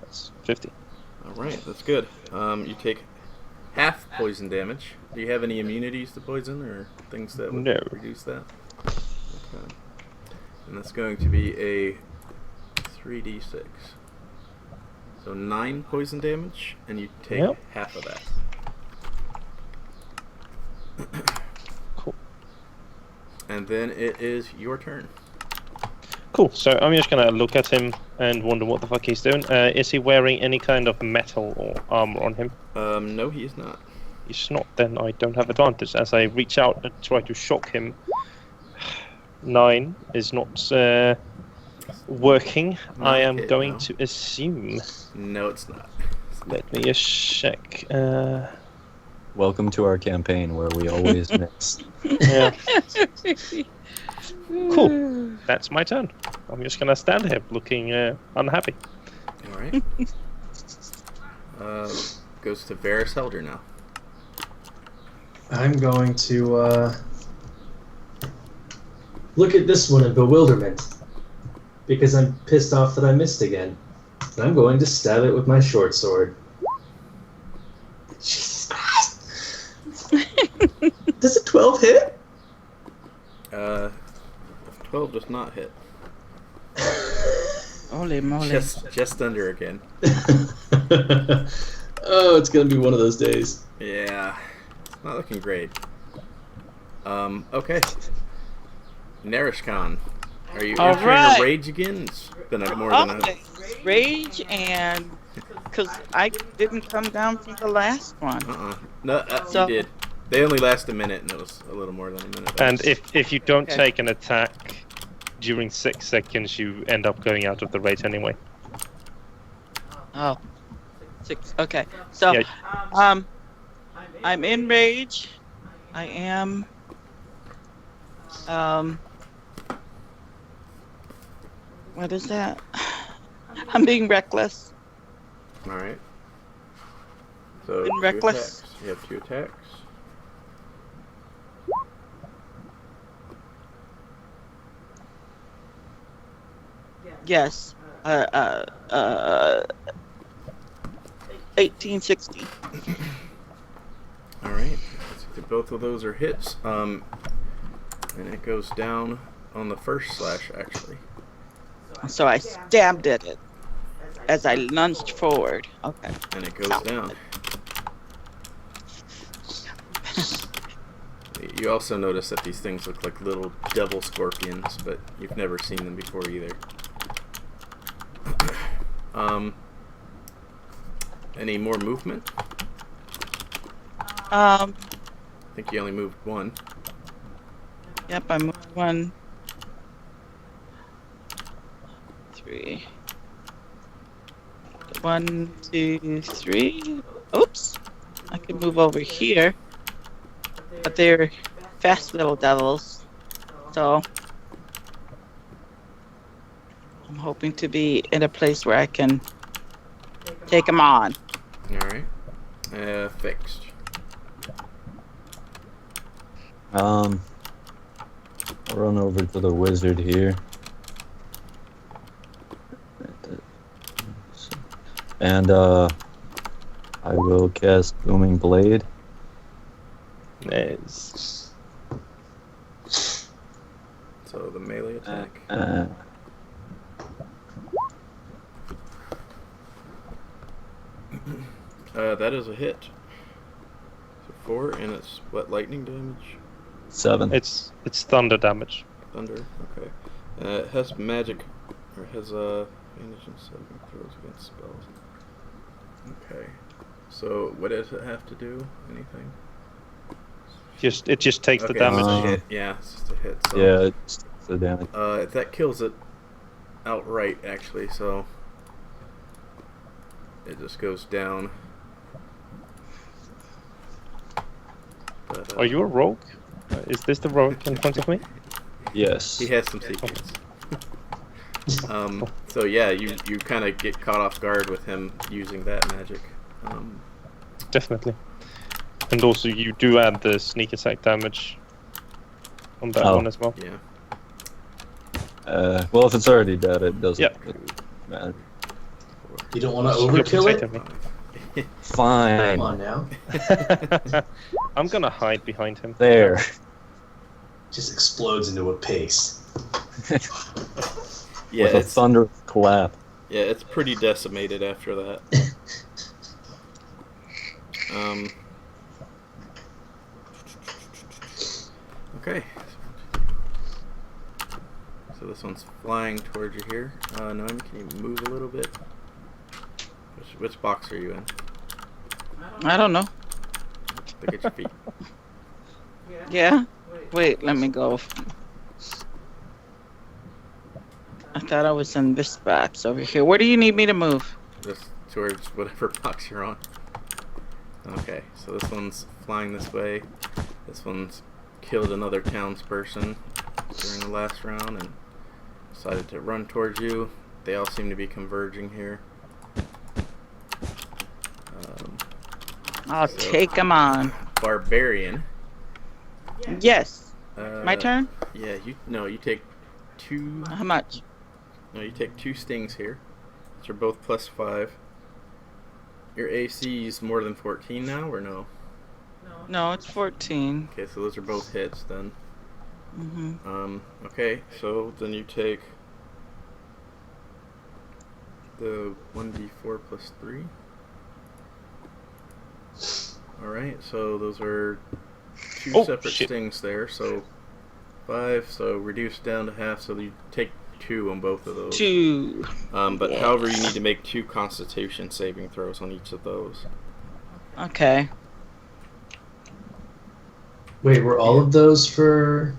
That's 50. Alright, that's good. You take half poison damage. Do you have any immunities to poison or things that would No. reduce that? Okay. And that's going to be a 3d6. So 9 poison damage, and you take Yep. half of that. Cool. And then it is your turn. Cool. So I'm just gonna look at him and wonder what the fuck he's doing. Is he wearing any kind of metal or armor on him? No, he is not. He's not. Then I don't have advantage as I reach out and try to shock him. 9 is not working. Not I am hit, going no. to assume. No, it's not. Let me just check. Welcome to our campaign where we always miss. Yeah. Cool. That's my turn. I'm just gonna stand here looking unhappy. Alright. Goes to Varis Helder now. I'm going to look at this one in bewilderment because I'm pissed off that I missed again. And I'm going to stab it with my short sword. Jesus Christ! Does a 12 hit? 12 does not hit. Holy moly. Just under again. Oh, it's gonna be one of those days. Yeah. It's not looking great. Okay. Neriskahn. Are you All entering right. a rage again? It's been more than a... Okay. Rage and... Because I didn't come down from the last one. No, So- you did. They only last a minute, and it was a little more than a minute. And if you don't Okay. take an attack during 6 seconds, you end up going out of the rate anyway. Oh. 6. Okay. So, Yeah. I'm in rage. I am... What is that? I'm being reckless. Alright. So, Been 2 reckless. attacks. You have 2 attacks. Yes. 1860. Alright. Both of those are hits. And it goes down on the first slash, actually. So I stabbed at it as I lunged forward. Okay. And it goes down. You also notice that these things look like little devil scorpions, but you've never seen them before either. Any more movement? I think you only moved 1. Yep, I moved 1, 3. 1, 2, 3. Oops. I can move over here. But they're fast little devils. So I'm hoping to be in a place where I can take them on. Alright. Fixed. I'll run over to the wizard here. And I will cast Booming Blade. Nice. So the melee attack. That is a hit. So 4, and it's what, lightning damage? 7. It's thunder damage. Thunder, okay. It has magic, or has advantage in saving throws against spells. Okay. So what does it have to do? Anything? It just takes the Okay, damage. so it's a hit. Yeah, it's just a hit. So, Yeah, it's the damage. that kills it outright, actually. So it just goes down. But, Are you a rogue? Is this the rogue in front of me? Yes. He has some secrets. So yeah, you kind of get caught off guard with him using that magic. Definitely. And also, you do add the sneak attack damage on that Oh. one as well. Yeah. Well, if it's already dead, it doesn't Yeah. matter. You don't want to You're overkill it? protecting me. Fine. Come on now. I'm gonna hide behind him. There. Just explodes into a paste. Yeah, With a it's thunderous clap. yeah, it's pretty decimated after that. Okay. So this one's flying towards you here. Noemi, can you move a little bit? Which box are you in? I don't know. Look at your feet. Yeah? Wait, let me go. I thought I was in this box over here. Where do you need me to move? Just towards whatever box you're on. Okay, so this one's flying this way. This one's killed another townsperson during the last round and decided to run towards you. They all seem to be converging here. I'll take them on. Barbarian. Yes. Uh, My turn? Yeah, you take two. How much? No, you take 2 stings here. Which are both +5. Your AC is more than 14 now, or no? No, it's 14. Okay, so those are both hits then. Mm-hmm. Okay, so then you take the 1d4 plus 3. Alright, so those are 2 separate shit. stings there, so 5, so reduced down to half, so you take 2 on both of those. 2. But Yeah. however, you need to make 2 Constitution saving throws on each of those. Okay. Wait, were all of those for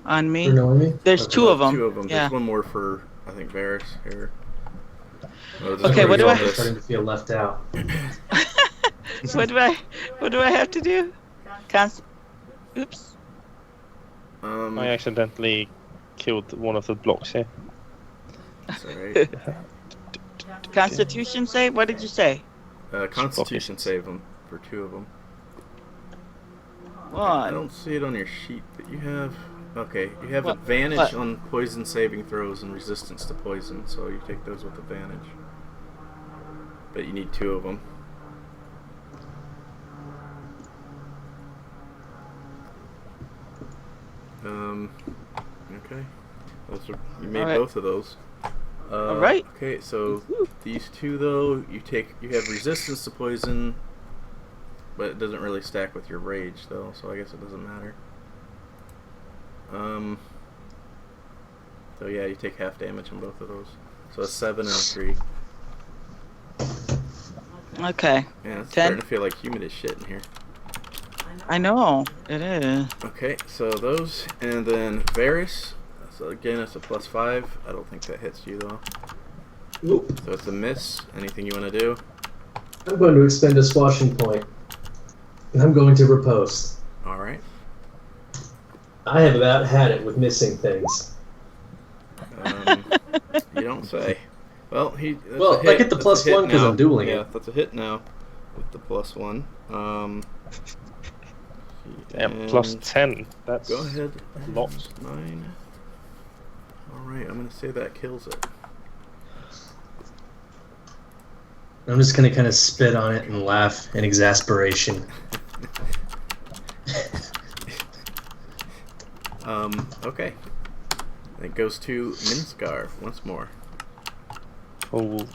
On me? Noemi? There's Okay. 2 of them. 2 of them. Yeah. There's one more for, I think, Varis here. Okay, what do I'm I- starting to feel left out. What do I have to do? Oops. I accidentally killed one of the blocks here. That's alright. Constitution save? What did you say? Constitution save them for 2 of them. I 1. don't see it on your sheet, but you have... Okay, you have What- advantage what? on poison saving throws and resistance to poison, so you take those with advantage. But you need 2 of them. Okay. You made Alright. both of those. Alright. Okay, so these 2 though, you have resistance to poison, but it doesn't really stack with your rage though, so I guess it doesn't matter. So yeah, you take half damage on both of those. So a 7 and a 3. Okay. Yeah, it's 10. starting to feel like humid as shit in here. I know. It is. Okay, so those, and then Varis. So again, it's a +5. I don't think that hits you though. Oop. So it's a miss. Anything you want to do? I'm going to expend a swashing point, and I'm going to riposte. All right. I have about had it with missing things. You don't say. Well, that's Well, a hit. I get the That's a hit +1 'cause now. I'm dueling Yeah, it. that's a hit now with the +1. Yeah, and +10. That's Go ahead. a lot. 9. All right, I'm gonna say that kills it. I'm just going to kind of spit on it and laugh in exasperation. Okay. It goes to Neriskahn once more. cool.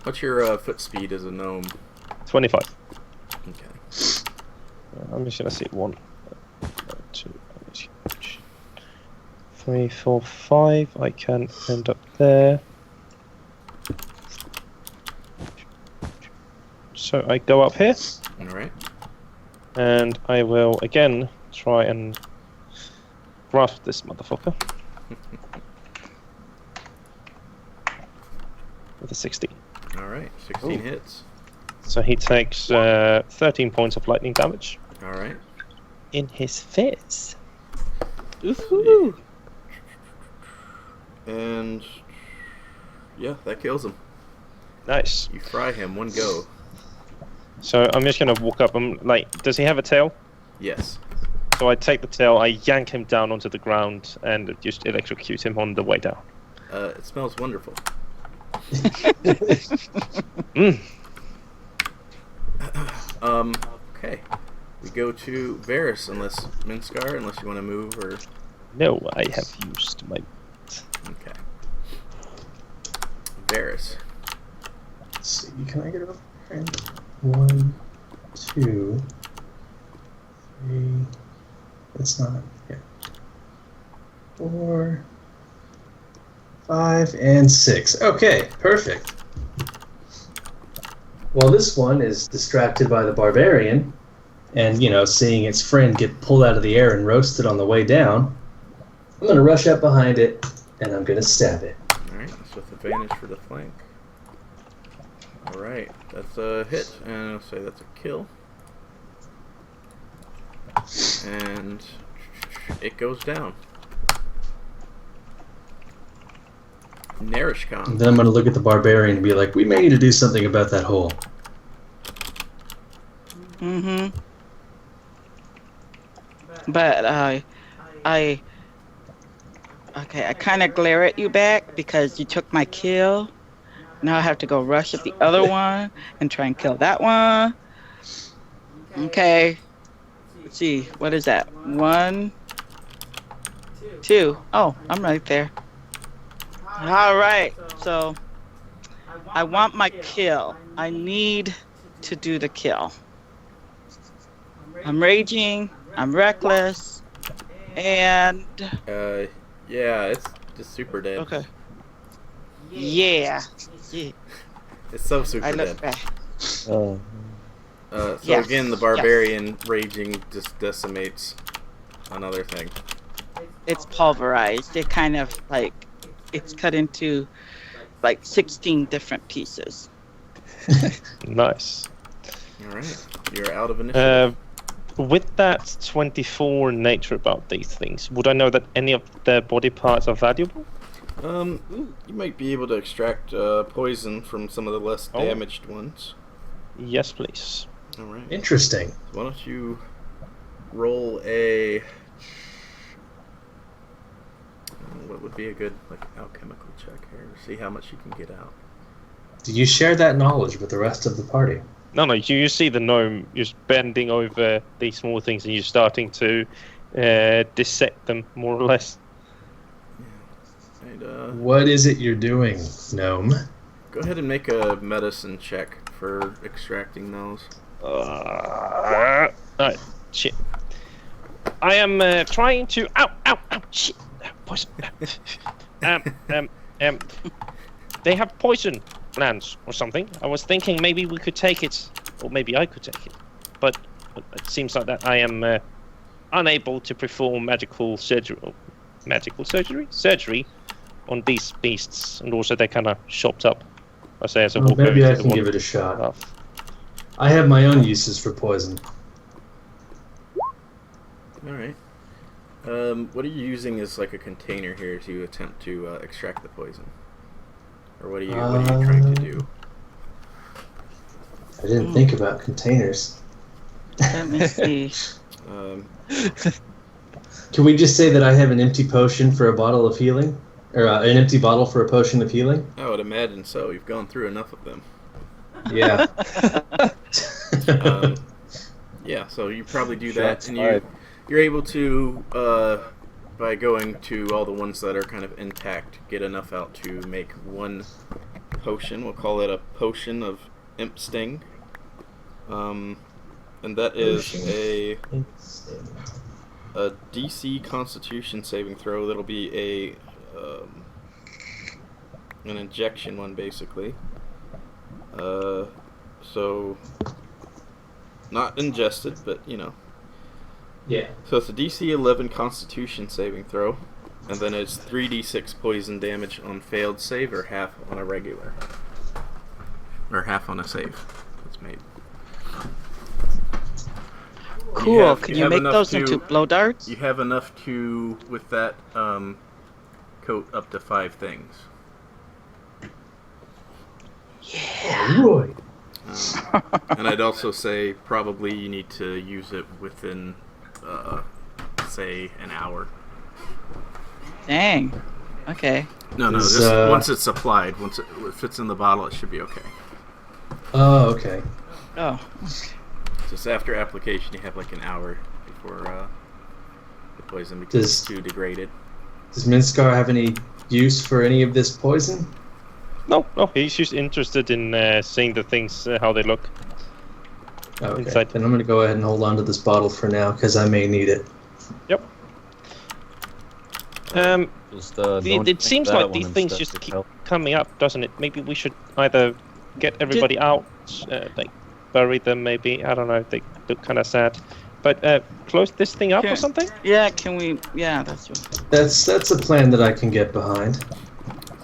What's your foot speed as a gnome? 25. Okay. I'm just gonna see 1, 2, 3, 4, 5. I can end up there. So I go up here, All right. and I will again try and grasp this motherfucker with a 16. All right. 16 hits. So he takes 13 points of lightning damage All right. in his face. Ooh. And yeah, that kills him. Nice. You fry him one go. So I'm just gonna walk up. I'm like, does he have a tail? Yes. So I take the tail, I yank him down onto the ground, and just electrocute him on the way down. It smells wonderful. Okay. We go to Varis, unless you want to move or. No, I have used my. Okay. Varis. Let's see, can I get over here? 1, 2, 3. It's not. Yeah. 4, 5, and 6. Okay, perfect. Well, this one is distracted by the Barbarian, and, seeing its friend get pulled out of the air and roasted on the way down, I'm going to rush up behind it, and I'm going to stab it. Alright, that's with advantage for the flank. Alright, that's a hit, and I'll say that's a kill. And it goes down. Neriskahn. And then I'm going to look at the Barbarian and be like, we may need to do something about that hole. Mm-hmm. But I kind of glare at you back because you took my kill. Now I have to go rush at the other one and try and kill that one. Okay. Let's see. What is that? 1, 2. Oh, I'm right there. All right. So I want my kill. I need to do the kill. I'm raging. I'm reckless. And Yeah, it's just super dead. okay. Yeah. It's so super I look dead. back. So Yes. again, the Barbarian raging just decimates another thing. It's pulverized. It kind of like it's cut into like 16 different pieces. Nice. Alright, you're out of initiative. With that 24 nature about these things, would I know that any of their body parts are valuable? You might be able to extract poison from some of the less damaged ones. Yes, please. Alright. Interesting. Why don't you roll a... What would be a good alchemical check here to see how much you can get out? Did you share that knowledge with the rest of the party? No, you see the gnome just bending over these small things and you're starting to dissect them, more or less. Right, What is it you're doing, gnome? Go ahead and make a medicine check for extracting those. Alright, shit. I am trying to. Ow, shit. Poison. They have poison glands or something. I was thinking maybe we could take it, or maybe I could take it. But it seems like that I am unable to perform surgery on these beasts, and also they're kind of chopped up. I say as a walk maybe over I to can the give one it a shot. half. I have my own uses for poison. Alright. What are you using as like a container here to attempt to extract the poison? Or what are you trying to do? I didn't think about containers. Let me see. Can we just say that I have an empty potion for a bottle of healing? Or an empty bottle for a potion of healing? I would imagine so. You've gone through enough of them. Yeah. Yeah, so you probably do that, and you're able to, by going to all the ones that are kind of intact, get enough out to make one potion. We'll call it a potion of Imp Sting. And that is a DC Constitution saving throw. That'll be an injection one, basically. So not ingested, but you know. Yeah. So it's a DC 11 Constitution saving throw, and then it's 3d6 poison damage on failed save, or half on a regular, or half on a save that's made. Cool. Can you make those into blow darts? You have enough to, with that, coat up to 5 things. Yeah. Right. And I'd also say probably you need to use it within, say, an hour. Dang. Okay. No, Is, just once it's applied. Once it fits in the bottle, it should be okay. Oh, okay. Oh. Just after application, you have like an hour before the poison becomes too degraded. Does Minskar have any use for any of this poison? No, he's just interested in seeing the things, how they look. Okay. Inside. Then I'm going to go ahead and hold on to this bottle for now, because I may need it. Yep. Just, It seems like these things just keep coming up, doesn't it? Maybe we should either get everybody out, like bury them maybe, I don't know, they look kind of sad. But close this thing up or something? Yeah, can we... Yeah, that's what... That's a plan that I can get behind.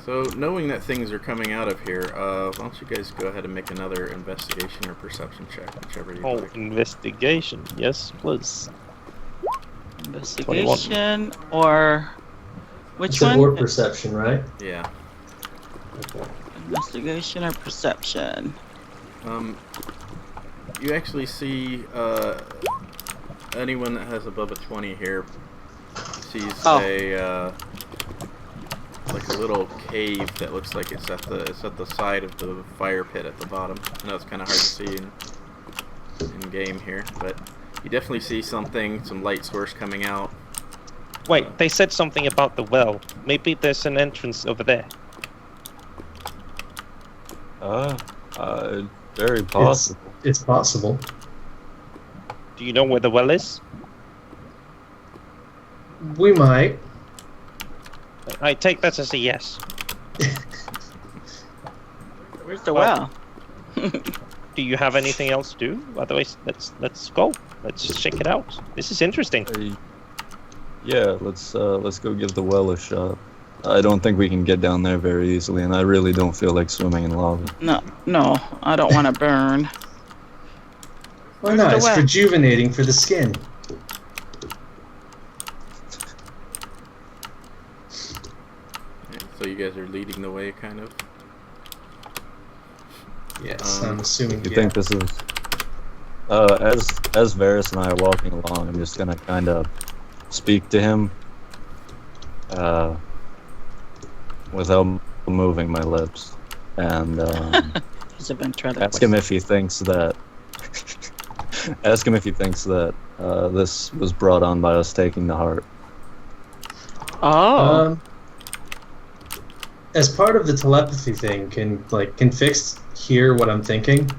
So, knowing that things are coming out of here, why don't you guys go ahead and make another investigation or perception check, whichever you like. Investigation, yes, please. Investigation, or... Which It's one? or perception, right? Yeah. Investigation or perception? You actually see anyone that has above a 20 here sees like a little cave that looks like it's at the side of the fire pit at the bottom. I know it's kind of hard to see in game here, but you definitely see some light source coming out. Wait, they said something about the well. Maybe there's an entrance over there. Very possible. It's possible. Do you know where the well is? We might. I take that as a yes. Where's the well? Do you have anything else to do? Otherwise, let's go. Let's check it out. This is interesting. Yeah, let's go give the well a shot. I don't think we can get down there very easily, and I really don't feel like swimming in lava. No, I don't want to burn. Why Where's not? the It's well? rejuvenating for the skin. So you guys are leading the way, kind of. Yes, I'm assuming. You think this is... as Varis and I are walking along, I'm just gonna kind of speak to him without moving my lips, and ask him if he thinks that this was brought on by us taking the heart. Oh. As part of the telepathy thing, can Phyxzt hear what I'm thinking?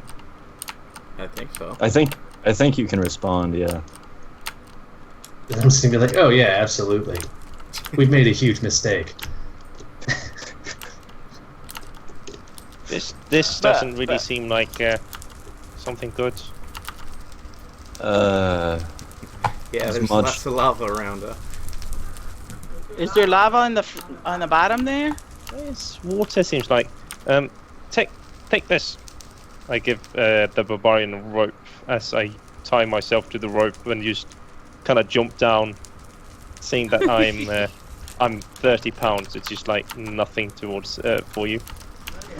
I think so. I think you can respond, yeah. I'm just gonna be like, oh yeah, absolutely. We've made a huge mistake. This doesn't really seem like something good. Yeah, there's lots of lava around. Is there lava on the bottom there? It's water, seems like. Take this. I give the barbarian a rope as I tie myself to the rope and just kind of jump down, seeing that I'm 30 pounds. It's just like nothing towards for you.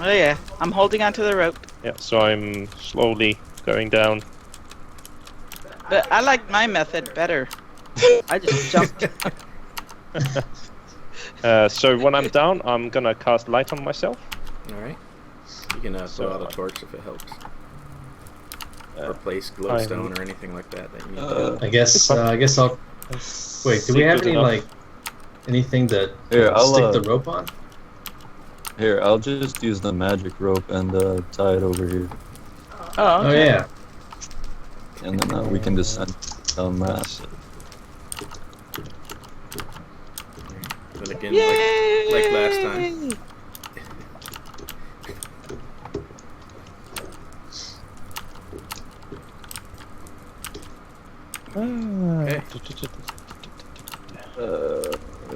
Oh yeah, I'm holding onto the rope. Yeah, so I'm slowly going down. But I like my method better. I just jumped. So when I'm down, I'm gonna cast light on myself. Alright. You can throw out a torch if it helps. Or place glowstone or anything like that you need to. I guess I'll... Wait, do we have any, anything to stick the rope on? Here, I'll just use the magic rope and tie it over here. Oh, okay. Oh yeah. And then we can descend on that. But again, like last time. Okay.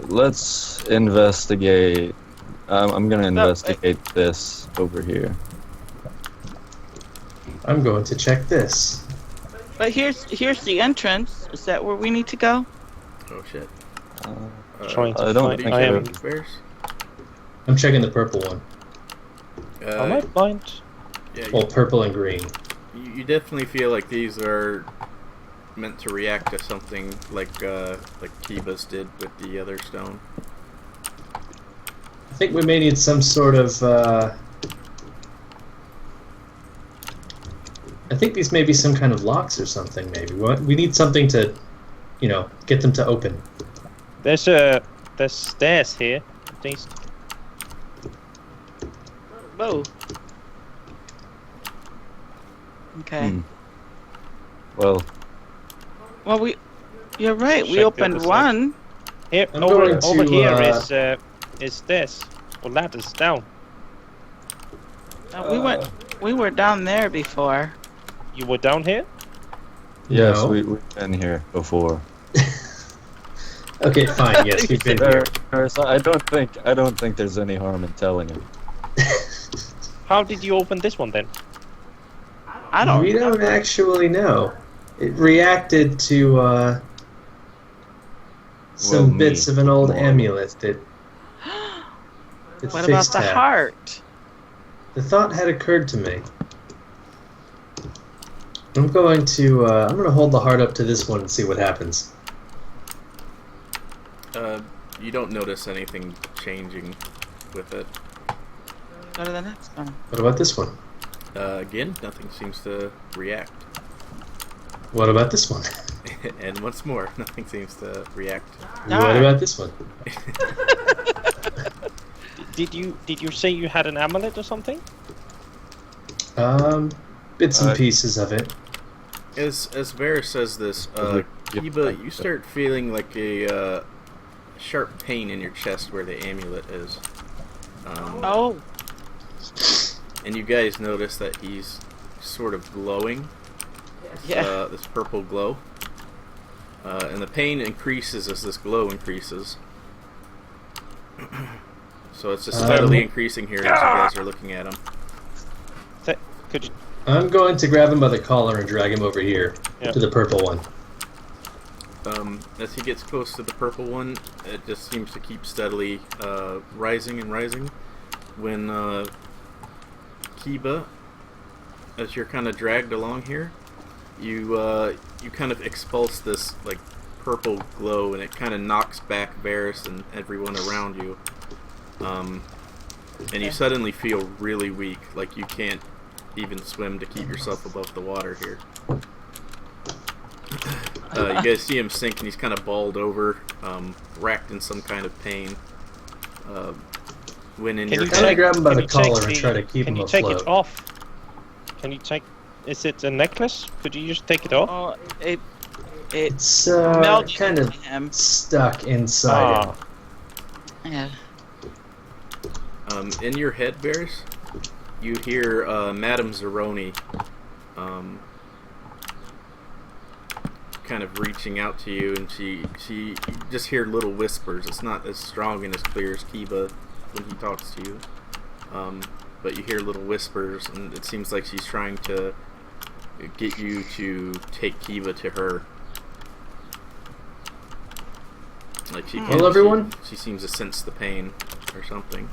Let's investigate. I'm gonna investigate this over here. I'm going to check this. But here's the entrance. Is that where we need to go? Oh shit. Trying to I don't find. think I am. Bears? I'm checking the purple one. Am I blind? Yeah, Well, purple and green. you definitely feel like these are meant to react to something like Kiba's did with the other stone. I think we may need some sort of. I think these may be some kind of locks or something. Maybe we need something to, get them to open. There's stairs here. These. Whoa. Okay. Well, You're right. We Check the opened other side. one. Here, I'm over going to, here is stairs or ladders down. We were down there before. You were down here. yes, No. we've been here before. Okay, fine. Yes, we've been here. Varis, I don't think there's any harm in telling him. How did you open this one then? I don't. We don't actually know. It reacted to some Well, bits me. of an old More. amulet that. What about Phyxzt the had. heart? The thought had occurred to me. I'm going to hold the heart up to this one and see what happens. You don't notice anything changing with it. Go to the next one. What about this one? Again, nothing seems to react. What about this one? And once more, nothing seems to react. What about this one? Did you say you had an amulet or something? Bits and pieces of it. As Varis says this, Kiba, you start feeling like a sharp pain in your chest where the amulet is. Oh. And you guys notice that he's sort of glowing. Yeah. This purple glow. And the pain increases as this glow increases. So it's just steadily increasing here as you guys are looking at him. Could you? I'm going to grab him by the collar and drag him over here to the purple one. As he gets close to the purple one, it just seems to keep steadily rising and rising. When Kiba, as you're kind of dragged along here, you kind of expulse this like purple glow, and it kind of knocks back Varis and everyone around you. And you suddenly feel really weak, like you can't even swim to keep yourself above the water here. You guys see him sink, and he's kind of balled over, racked in some kind of pain. When in your Can I grab him by the collar and the- try to keep him Can you take afloat? it off? Can you take? Is it a necklace? Could you just take it off? Oh, it's It's melted kind of him. stuck inside him. Yeah. In your head, Varis, you hear Madame Zeroni kind of reaching out to you, and she you just hear little whispers. It's not as strong and as clear as Kiba when he talks to you, but you hear little whispers, and it seems like she's trying to get you to take Kiba to her. Like she Well, everyone? she seems to sense the pain or something.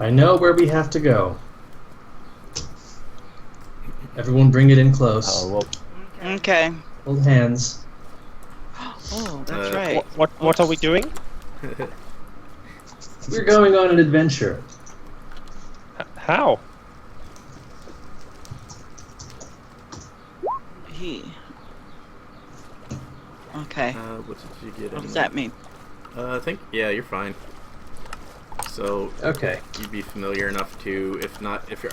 I know where we have to go. Everyone bring it in close. Well, Okay. Hold hands. Oh, that's right. What are we doing? We're going on an adventure. How? Okay. What did you get? What does that mean? I think, yeah, you're fine. So, Okay. you'd be familiar enough to,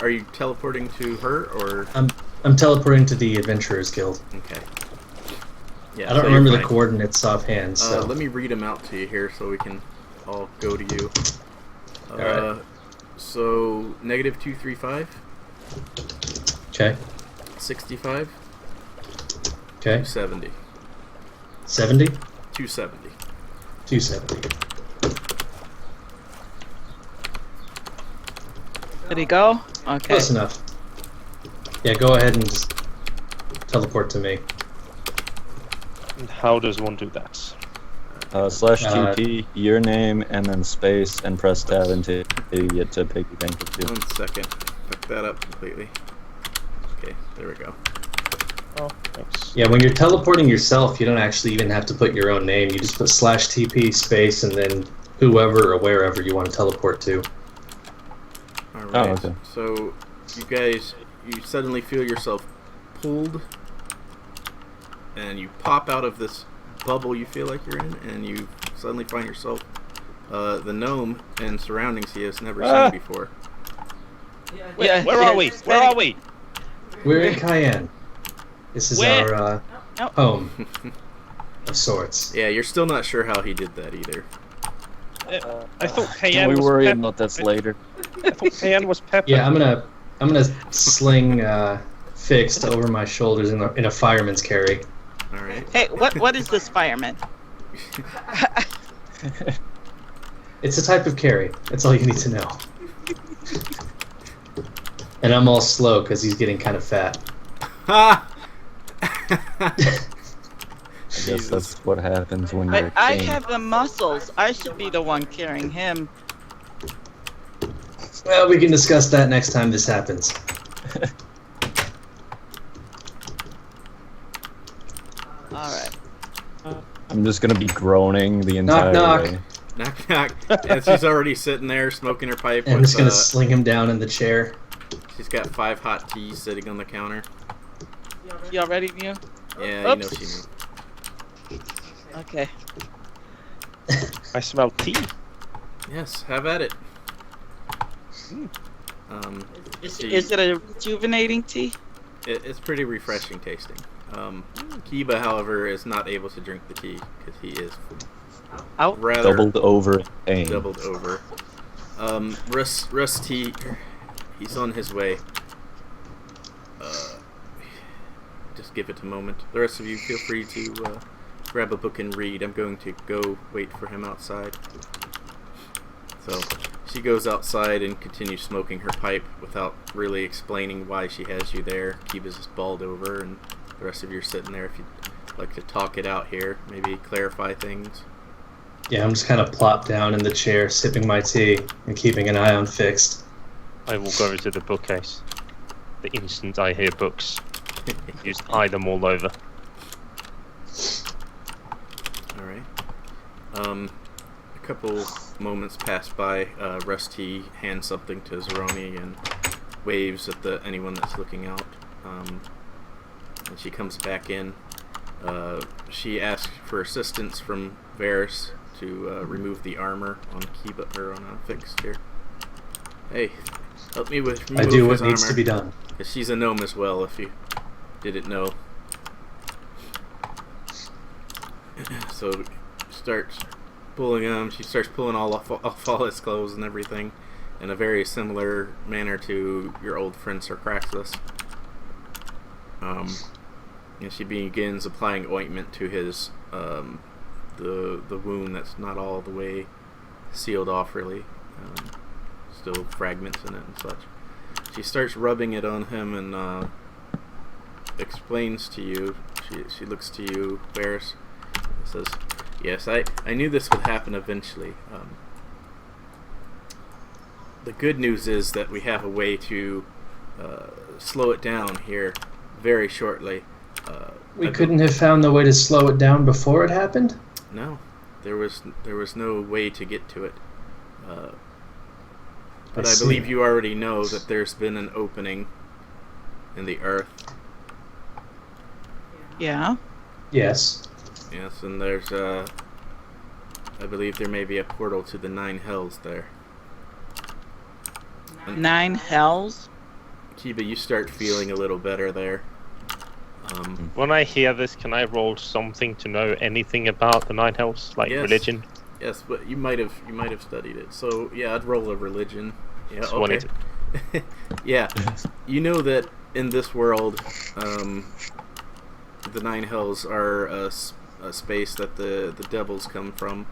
are you teleporting to her, or? I'm teleporting to the Adventurers Guild. Okay. Yeah, I don't so remember you're the fine. coordinates offhand, so... Let me read them out to you here so we can all go to you. Alright. So, negative 235, Okay. 65, Okay. 270. 70? 270. 270. Did he go? Okay. Close enough. Yeah, go ahead and just teleport to me. And how does one do that? /TP, your name, and then space, and press tab until you get to piggy bank of two. 1 second. If I fucked that up completely. Okay, there we go. Oh, thanks. Yeah, when you're teleporting yourself, you don't actually even have to put your own name. You just put /TP space and then whoever or wherever you want to teleport to. Alright, Oh, okay. so you guys, you suddenly feel yourself pulled, and you pop out of this bubble you feel like you're in, and you suddenly find yourself the gnome and surroundings he has never seen before. Yeah, Where are we? Where are we? We're in Cayenne. This is Where? our Nope. home of sorts. Yeah, you're still not sure how he did that either. I thought Can Cayenne we was worry pep- about this later? I thought Cayenne was pepper. Yeah, I'm gonna sling Phyxzt over my shoulders in a fireman's carry. Alright. Hey, what is this fireman? It's a type of carry. That's all you need to know. And I'm all slow because he's getting kind of fat. Ha! I guess that's what happens when you're But a I king. have the muscles. I should be the one carrying him. Well, we can discuss that next time this happens. Alright. I'm just gonna be groaning the entire knock. way. Knock, knock. And she's already sitting there smoking her pipe. I'm with, just gonna sling him down in the chair. she's got 5 hot teas sitting on the counter. You already knew? Yeah, you know Oops. she knew. Okay. I smell tea. Yes, have at it. Is it a rejuvenating tea? It's pretty refreshing tasting. Kiba, however, is not able to drink the tea because he is Out. rather Doubled over pain. doubled over. Rusty, he's on his way. Just give it a moment. The rest of you, feel free to grab a book and read. I'm going to go wait for him outside. So she goes outside and continues smoking her pipe without really explaining why she has you there. Kiba's just balled over, and the rest of you are sitting there. If you'd like to talk it out here, maybe clarify things. Yeah, I'm just kind of plopped down in the chair, sipping my tea and keeping an eye on Phyxzt. I will go to the bookcase. The instant I hear books, just eye them all over. Alright. A couple moments pass by. Rusty hands something to Zeroni and waves at anyone that's looking out. And she comes back in. She asks for assistance from Varis to remove the armor on Kiba, or on Phyxzt here. Hey, help me with remove I do his what needs armor. to be done. 'Cause she's a gnome as well, if you didn't know. So starts pulling him. She starts pulling off all his clothes and everything, in a very similar manner to your old friend Sir Craxus. And she begins applying ointment to his the wound that's not all the way sealed off, really. Still fragments in it and such. She starts rubbing it on him and explains to you. She looks to you, Varis, and says, "Yes, I knew this would happen eventually. The good news is that we have a way to slow it down here very shortly." We couldn't have found the way to slow it down before it happened? No, there was no way to get to it. But I see. believe you already know that there's been an opening in the earth. Yeah. Yes. Yes, and there's I believe there may be a portal to the 9 hells there. 9 hells? Kiba, you start feeling a little better there. When I hear this, can I roll something to know anything about the 9 hells, like Yes. religion? Yes, but you might have studied it. So yeah, I'd roll a religion. Yeah, Just okay. wanted to- Yeah, you know that in this world, the 9 hells are a space that the devils come from.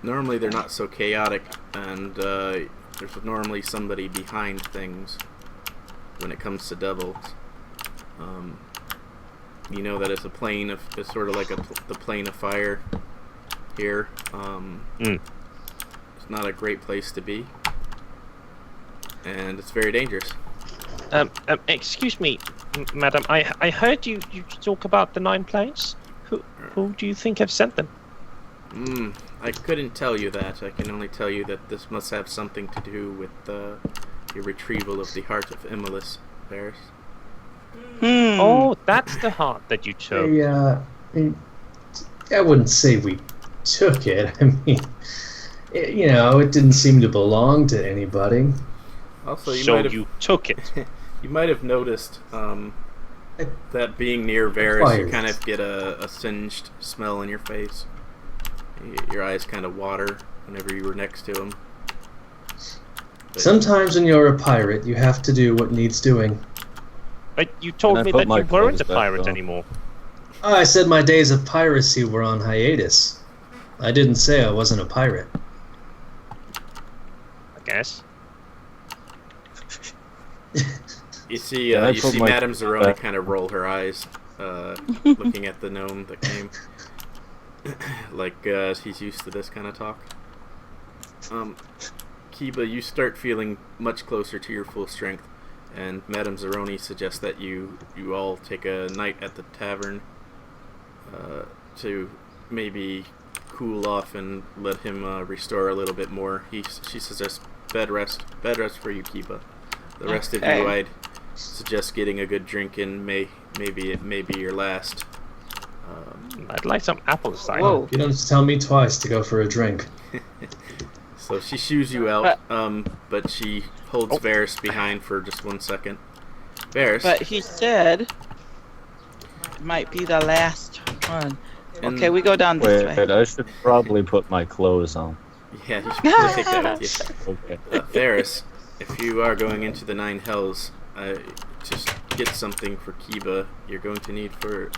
Normally they're not so chaotic, and there's normally somebody behind things when it comes to devils. You know that it's it's sort of like the plane of fire here. It's not a great place to be. and it's very dangerous. Excuse me, madam. I heard you talk about the 9 planes. Who do you think have sent them? I couldn't tell you that. I can only tell you that this must have something to do with your retrieval of the heart of Immolus, Varis. Oh, that's the heart that you took. I wouldn't say we took it. I mean, it didn't seem to belong to anybody. Also, you took it. You might have noticed that being near Varis, you kind of get a singed smell in your face. Your eyes kind of water whenever you were next to him. But sometimes when you're a pirate, you have to do what needs doing. But you told me that you weren't a pirate anymore. Oh, I said my days of piracy were on hiatus. I didn't say I wasn't a pirate. I guess. You see Madame Zeroni kind of roll her eyes, looking at the gnome that came. Like he's used to this kind of talk. Kiba, you start feeling much closer to your full strength, and Madame Zeroni suggests that you all take a night at the tavern to maybe cool off and let him restore a little bit more. She suggests bed rest for you, Kiba. The rest of you, I'd suggest getting a good drink in. Maybe it may be your last. I'd like some apple cider. Whoa! You don't have to tell me twice to go for a drink. So she shoos you out, but she holds Varis behind for just 1 second. Varis. But he said it might be the last one. Okay, we go down this way. Wait, I should probably put my clothes on. Yeah, you should probably take that with you. Okay. Varis, if you are going into the 9 hells, just get something for Kiba. You're going to need for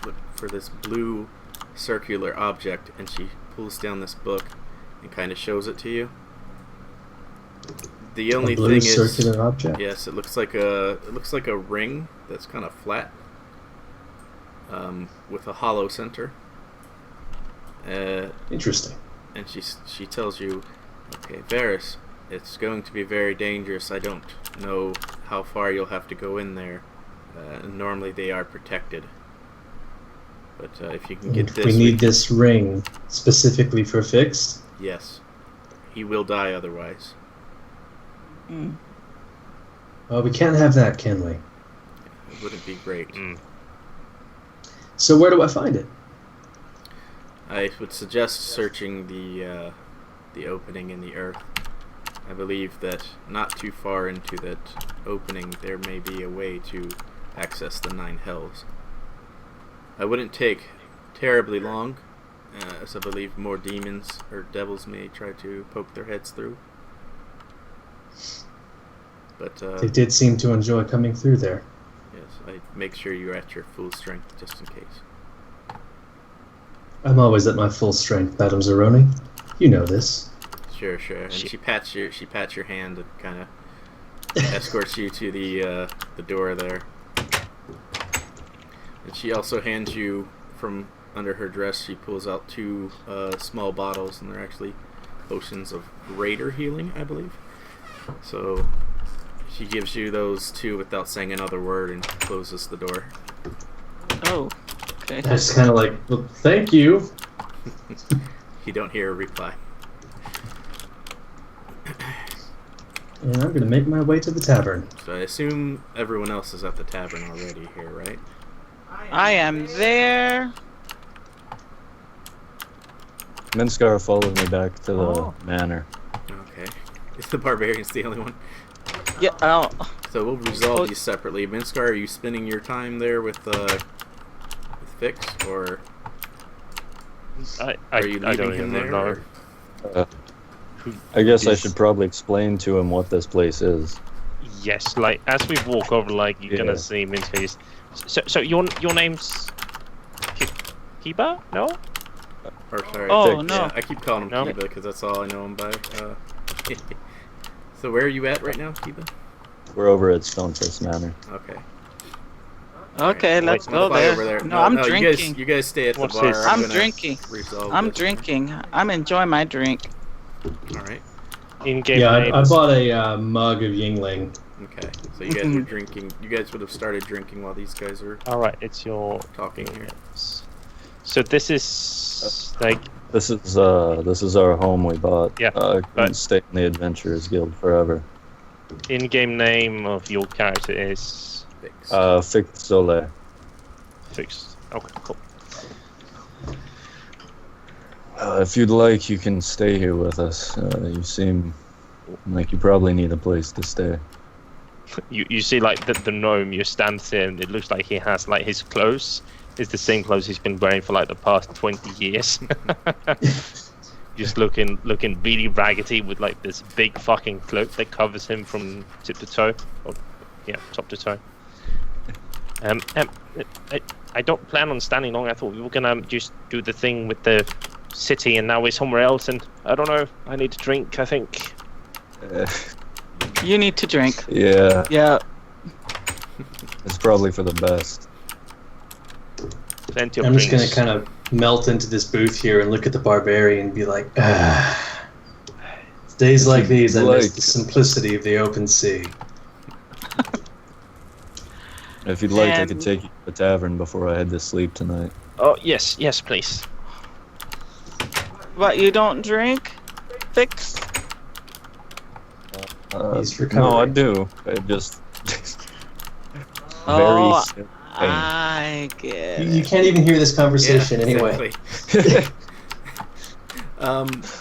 this blue circular object, and she pulls down this book and kind of shows it to you. The only thing is, circular object. Yes, it looks like a ring that's kind of flat, with a hollow center. Interesting. And she tells you, okay, Varis, it's going to be very dangerous. I don't know how far you'll have to go in there. Normally they are protected. But if you can get this... We need this ring specifically for Phyxzt? Yes. He will die otherwise. Well, we can't have that, can we? It wouldn't be great. So where do I find it? I would suggest searching the opening in the earth. I believe that not too far into that opening there may be a way to access the 9 hells. I wouldn't take terribly long, as I believe more demons or devils may try to poke their heads through. But they did seem to enjoy coming through there. Yes, I make sure you're at your full strength just in case. I'm always at my full strength, Madame Zeroni. You know this. Sure. And she pats your hand and kind of escorts you to the door there. And she also hands you, from under her dress, she pulls out 2 small bottles, and they're actually potions of greater healing, I believe. So she gives you those 2 without saying another word and closes the door. Oh, okay. I just kind of like, well, thank you. You don't hear a reply. And I'm going to make my way to the tavern. So I assume everyone else is at the tavern already here, right? I am there. Minskar followed me back to the manor. Okay. Is the Barbarian's the only one? Yeah. Oh. So we'll resolve these separately. Minskar, are you spending your time there with Phyxzt, or are you leaving him there? Know. I guess I should probably explain to him what this place is. Yes, like as we walk over, like you're gonna see him into his. So your name's Kiba? No? Or sorry. Oh no! Yeah, I keep calling him Kiba because that's all I know him by. So where are you at right now, Kiba? We're over at Stonefist Manor. Okay. Okay, let's go there. No, I'm drinking. You guys stay at the bar. I'm drinking. I'm drinking. I'm enjoying my drink. All right. In-game Yeah, name. I bought a mug of Yingling. Okay, so you guys are drinking. You guys would have started drinking while these guys are All right, it's your talking here. So this is like This is our home we bought. Yeah, Couldn't but- stay in the Adventurers Guild forever. in-game name of your character is Phyxzt. Phyxzt. Okay, cool. If you'd like, you can stay here with us. You seem like you probably need a place to stay. You see like the gnome you stand there and it looks like he has like his clothes is the same clothes he's been wearing for like the past 20 years. Just looking really raggedy with like this big fucking cloak that covers him from tip to toe. Or, yeah, top to toe. I don't plan on standing long. I thought we were gonna just do the thing with the city and now we're somewhere else and I don't know. I need to drink, I think. You need to drink. Yeah, Yeah. it's probably for the best. Plenty of I'm just drinks. gonna kind of melt into this booth here and look at the Barbarian and be like, It's days like these I miss the simplicity of the open sea. If you'd like, I And- could take you to the tavern before I head to sleep tonight. Oh yes, please. What, you don't drink? Fix? He's No, I recovering. do. I just Oh, very sick. I get You it. can't even hear this conversation Yeah, anyway. exactly.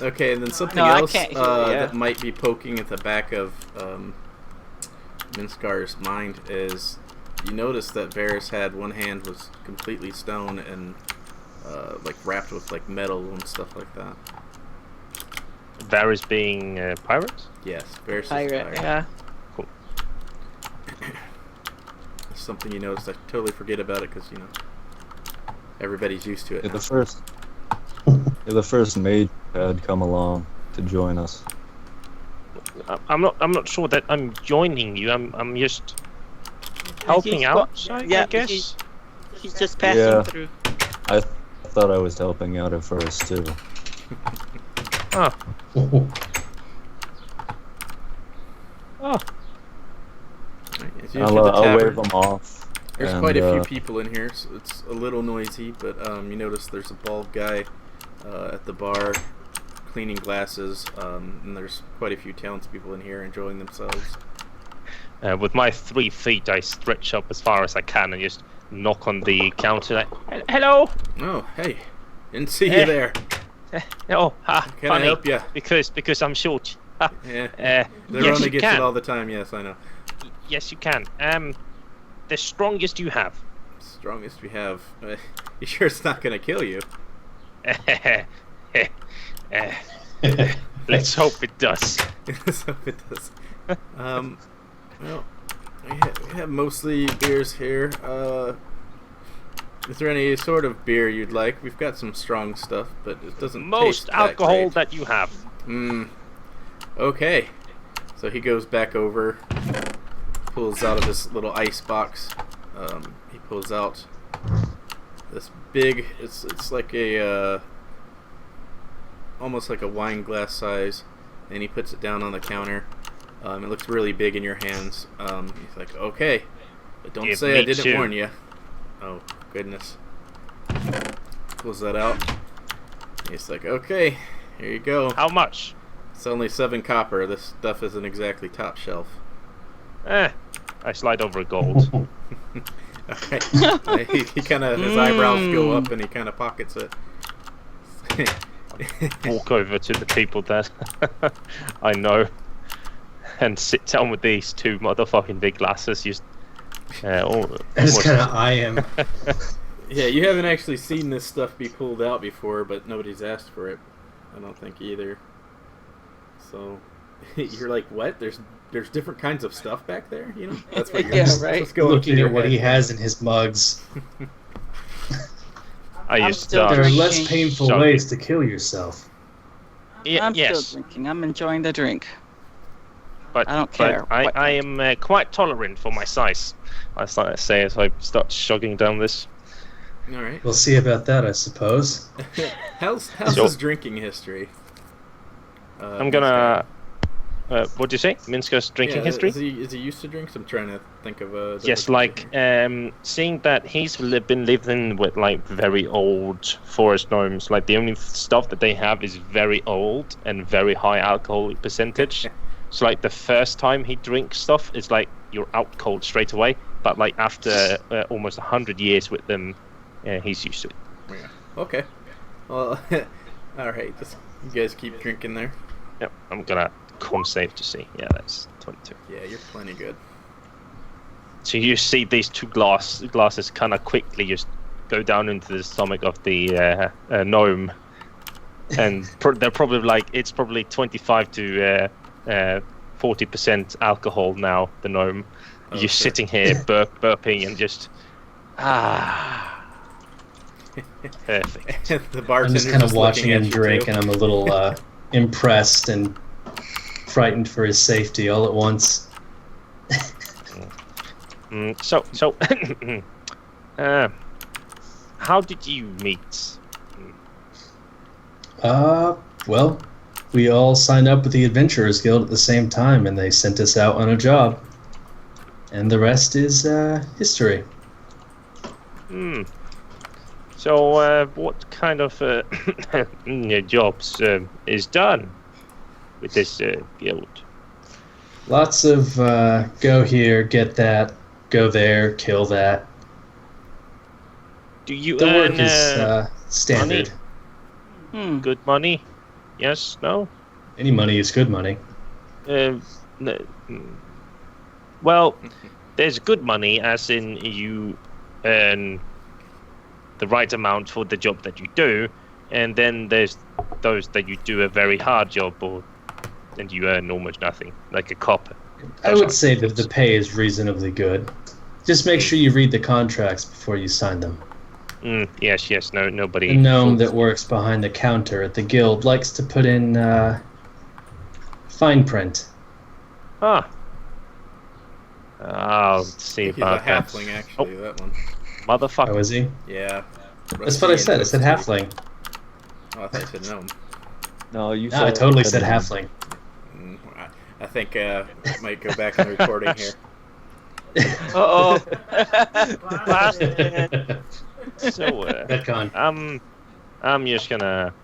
Okay, and then something No, I else can't hear you. that might be poking at the back of Minskar's mind is you notice that Varis had one hand was completely stone and like wrapped with like metal and stuff like that. Varis being a pirate? Yes, Varis is a Pirate, pirate. yeah. It's something you notice. I totally forget about it because everybody's used to it. Yeah, now. the first mage had come along to join us. I'm not sure that I'm joining you. I'm just helping He's out, I yeah, guess. He's just passing Yeah. through. I thought I was helping out at first too. Oh. As you enter the I'll tavern, wave them off. There's and, quite a few people in here, so it's a little noisy, but you notice there's a bald guy at the bar cleaning glasses, and there's quite a few townspeople in here enjoying themselves. With my 3 feet, I stretch up as far as I can and just knock on the counter. Like, hello. Oh, hey, didn't see you there. Oh, Can funny. I help you? Because I'm short. Ha. Yeah, Yes, Verona you gets can. it all the time. Yes, I know. Yes, you can. The strongest you have. Strongest we have. You sure it's not gonna kill you? Let's hope it does. So it does. Well, we have mostly beers here. Is there any sort of beer you'd like? We've got some strong stuff, but it doesn't Most taste alcohol that that you have. great. Okay. So he goes back over, pulls out of this little ice box. He pulls out this big. It's like a almost like a wine glass size, and he puts it down on the counter. It looks really big in your hands. He's like, okay, but don't Give say I me didn't two. warn you. Oh, goodness. Pulls that out. He's like, okay, here you go. How much? It's only 7 copper. This stuff isn't exactly top shelf. I slide over a gold. Alright. He kind of, his eyebrows go up and he kind of pockets it. Walk over to the people that I know and sit down with these 2 motherfucking big glasses. Just, I just almost- kind of eye him. Yeah, you haven't actually seen this stuff be pulled out before, but nobody's asked for it. I don't think either. So you're like, what? There's different kinds of stuff back there, you know? That's what you're Yeah, that's right. what's going Looking through at what your he head. has in his mugs. I I'm just still start There are drinking. less painful Shocking. ways to kill yourself. I'm yes, still drinking. I'm enjoying the drink. but I don't care But what I am quite tolerant for my size. I start to say as I start chugging down this. All right. We'll see about that, I suppose. How's So- his drinking history? I'm gonna What do you say? Minska's drinking history? Is he used to drinks? I'm trying to think of a. Yes, like seeing that he's been living with like very old forest gnomes. Like the only stuff that they have is very old and very high alcohol percentage. So like the first time he drinks stuff, it's like you're out cold straight away. But like after almost 100 years with them, he's used to it. Yeah. Okay. Well, all right. Just you guys keep drinking there. Yep. I'm gonna con save to see. Yeah, that's 22. Yeah, you're plenty good. So you see these two glasses kind of quickly just go down into the stomach of the gnome, and they're probably like it's probably 25 to 40% alcohol now. The gnome, you're sure. sitting here burping and just perfect. The I'm bartender's just kind of watching looking him at you, drink, too. and I'm a little impressed and frightened for his safety all at once. So how did you meet? Well, we all signed up with the Adventurers Guild at the same time, and they sent us out on a job. And the rest is history. So what kind of jobs is done with this guild? Lots of go here, get that, go there, kill that. Do you The earn work is standard. good money? Yes? No? Any money is good money. Well, there's good money, as in you earn the right amount for the job that you do, and then there's those that you do a very hard job, and you earn almost nothing, like a cop. I would say that the pay is reasonably good. Just make sure you read the contracts before you sign them. Yes. No, nobody. The gnome that works behind the counter at the guild likes to put in fine print. I'll see He's a about that. halfling, actually. That one. Motherfucker. Oh, is he? Yeah. That's what I said. I said halfling. Oh, I thought you said gnome. No, you. No, I totally said halfling. I think I might go back in the recording here. Uh-oh. Bastard. So, Retcon. I'm just gonna.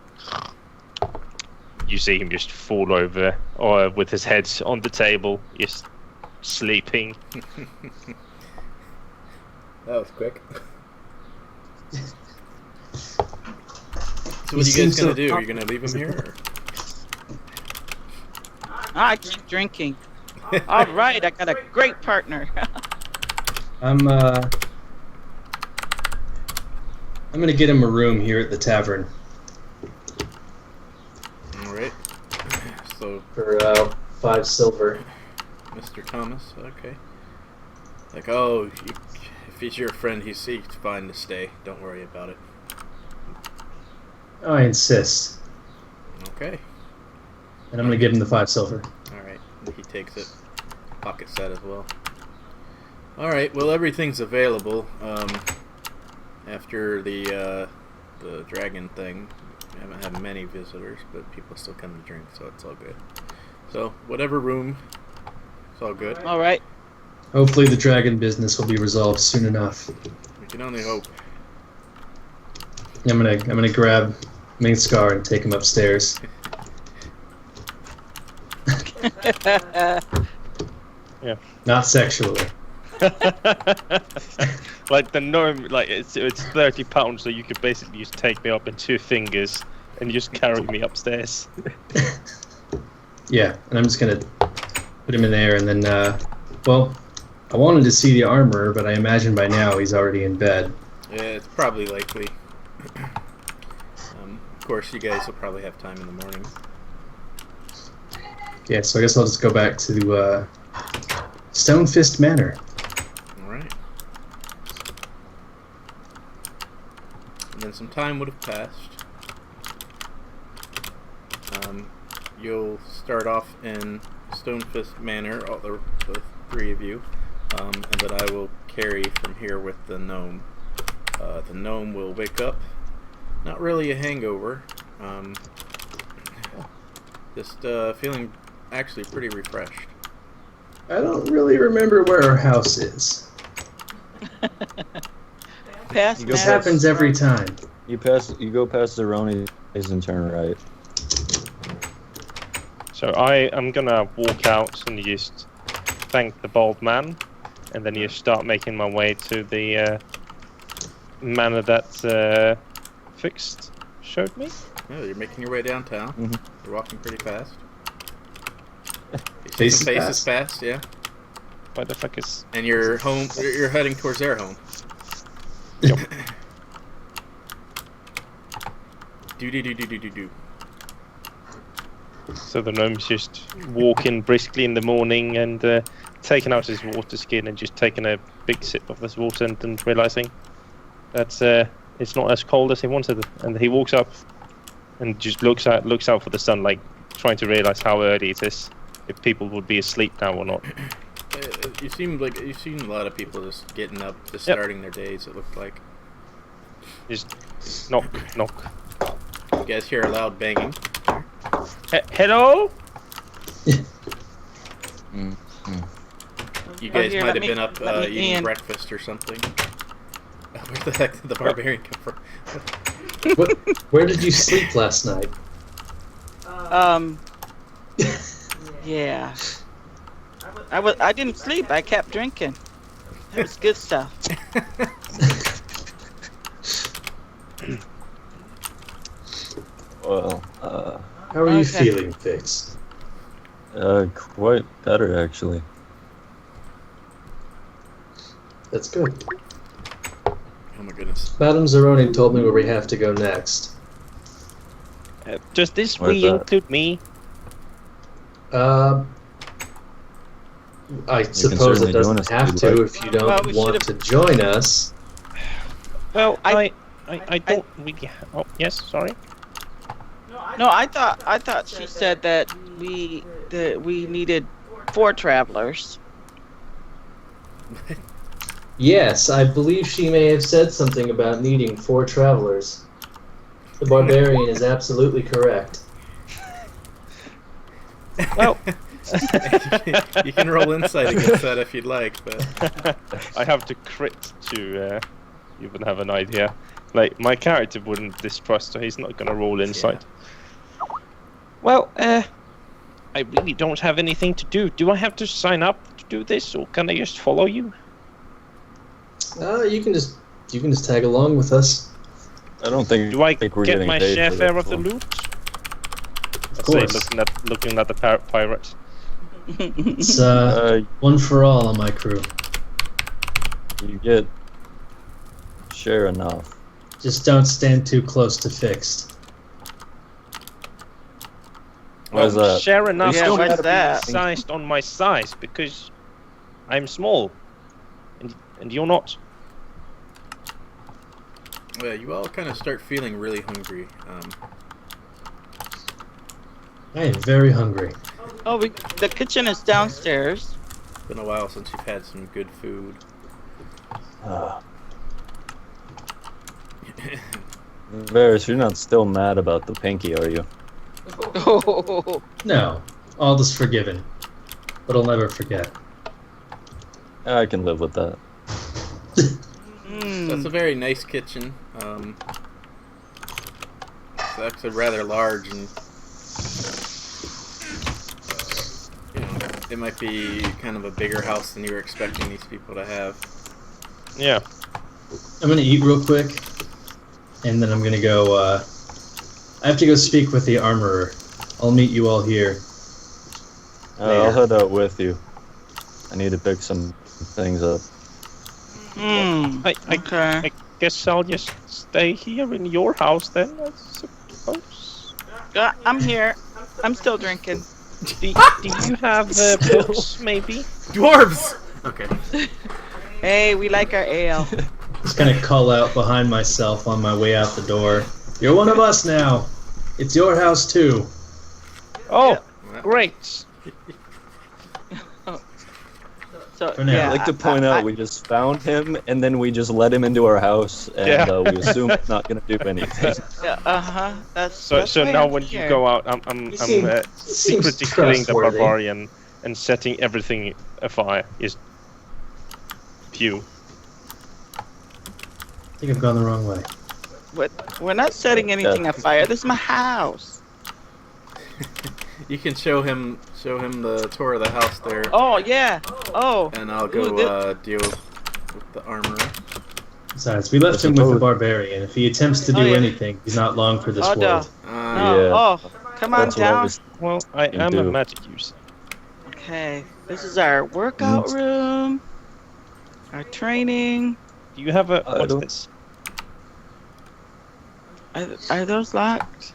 You see him just fall over, or with his head on the table, just sleeping. That was quick. So what are you guys gonna do? Are you gonna leave him here? Or? I keep drinking. All right, I got a great partner. I'm gonna get him a room here at the tavern. Alright. So, For 5 silver. Mr. Thomas, okay. Like, oh, if he's your friend, he's fine to stay. Don't worry about it. I insist. Okay. And I'm gonna give him the 5 silver. Alright. He takes it. Pocket set as well. Alright, well, everything's available. After the dragon thing, we haven't had many visitors, but people still come to drink, so it's all good. So, whatever room, it's all good. All right. Hopefully the dragon business will be resolved soon enough. We can only hope. I'm gonna grab Neriskahn and take him upstairs. Yeah. Not sexually. Like the gnome, like it's 30 pounds, so you could basically just take me up in 2 fingers and just carry me upstairs. Yeah, and I'm just gonna put him in there, and then, well, I wanted to see the armorer, but I imagine by now he's already in bed. Yeah, it's probably likely. Of course, you guys will probably have time in the morning. Yeah, so I guess I'll just go back to Stonefist Manor. Alright. And then some time would have passed. You'll start off in Stonefist Manor, all the 3 of you, and then I will carry from here with the gnome. The gnome will wake up. Not really a hangover. Just feeling actually pretty refreshed. I don't really remember where our house is. Past You go This maps. happens every time. You go past Zeroni's and turn right. So I am gonna walk out and just thank the bald man, and then you start making my way to the manor that Phyxzt showed me. Oh, you're making your way downtown. Mhm. You're walking pretty fast. You see Faces some faces fast, yeah. Why the fuck is? And you're home. You're heading towards their home. Yep. Do. So the gnome's just walking briskly in the morning and taking out his water skin and just taking a big sip of this water and realizing that it's not as cold as he wanted, and he walks up and just looks out for the sun, like trying to realize how early it is, if people would be asleep now or not. You seem like you've seen a lot of people just getting up, just Yep. starting their days. It looked like. Just knock, knock. You guys hear a loud banging. Hello? Mm. You guys here, might let have me- been up let me eating in. breakfast or something. Where the heck did the barbarian come from? Where did you sleep last night? Yeah. I didn't sleep. I kept drinking. It was good stuff. Well, How are you Okay. feeling, Fix? quite better actually. That's good. Oh my goodness. Madame Zeroni told me where we have to go next. Does this Where's we that? include me? I suppose certainly it join doesn't us have if to you'd if you don't Well, we want to join us. Well, I- I don't really. Oh, yes. Sorry. No, I thought she said that we needed 4 travelers. Yes, I believe she may have said something about needing 4 travelers. The barbarian is absolutely correct. Well, You can roll insight against that if you'd like, but I have to crit to even have an idea. Like, my character wouldn't distrust, so he's not gonna roll insight. Well, I really don't have anything to do. Do I have to sign up to do this, or can I just follow you? You can just tag along with us. I don't think. Do I think we're get getting my paid share for fare this of the one. loot? Of Say, course. looking at the pirate. It's Uh, one for all on my crew. you get share enough. Just don't stand too close to Fixed. Why is that? Share enough. Yeah, don't what's have to be that? sized on my size because I'm small, and you're not. yeah, you all kind of start feeling really hungry. I am very hungry. Oh, the kitchen is downstairs. It's been a while since you've had some good food. Varis, you're not still mad about the pinky, are you? Oh, No, all is forgiven, but I'll never forget. I can live with that. That's a very nice kitchen. It's actually rather large, and you know, it might be kind of a bigger house than you were expecting these people to have. Yeah. I'm gonna eat real quick, and then I'm gonna go. I have to go speak with the armorer. I'll meet you all here. I'll Later. head out with you. I need to pick some things up. I okay. guess I'll just stay here in your house then, I suppose. I'm here. I'm still drinking. Do you have books, maybe? Dwarves! Okay. Hey, we like our ale. Just gonna call out behind myself on my way out the door. You're one of us now. It's your house too. Oh, Yeah. great. So For now. yeah, I'd like to point out we just found him and then we just let him into our house and Yeah. we assume he's not gonna do anything. That's So why now I'm when here. you go out, I'm He seems secretly killing the trustworthy. barbarian and setting everything afire. Is pew. I think I've gone the wrong way. We're not setting anything afire. This is my house. You can show him the tour of the house there, Oh yeah. Oh. and I'll Ooh, go deal with the armor. Besides, we left him with the barbarian. If he attempts to do Oh, yeah. anything, he's not long for this Oh, no. world. No. Yeah. Oh, come on That's what I down. was Well, I You am a do. magic user. Okay. This is our workout room. Our training. Do you have a I what's don't- this? Are those locked?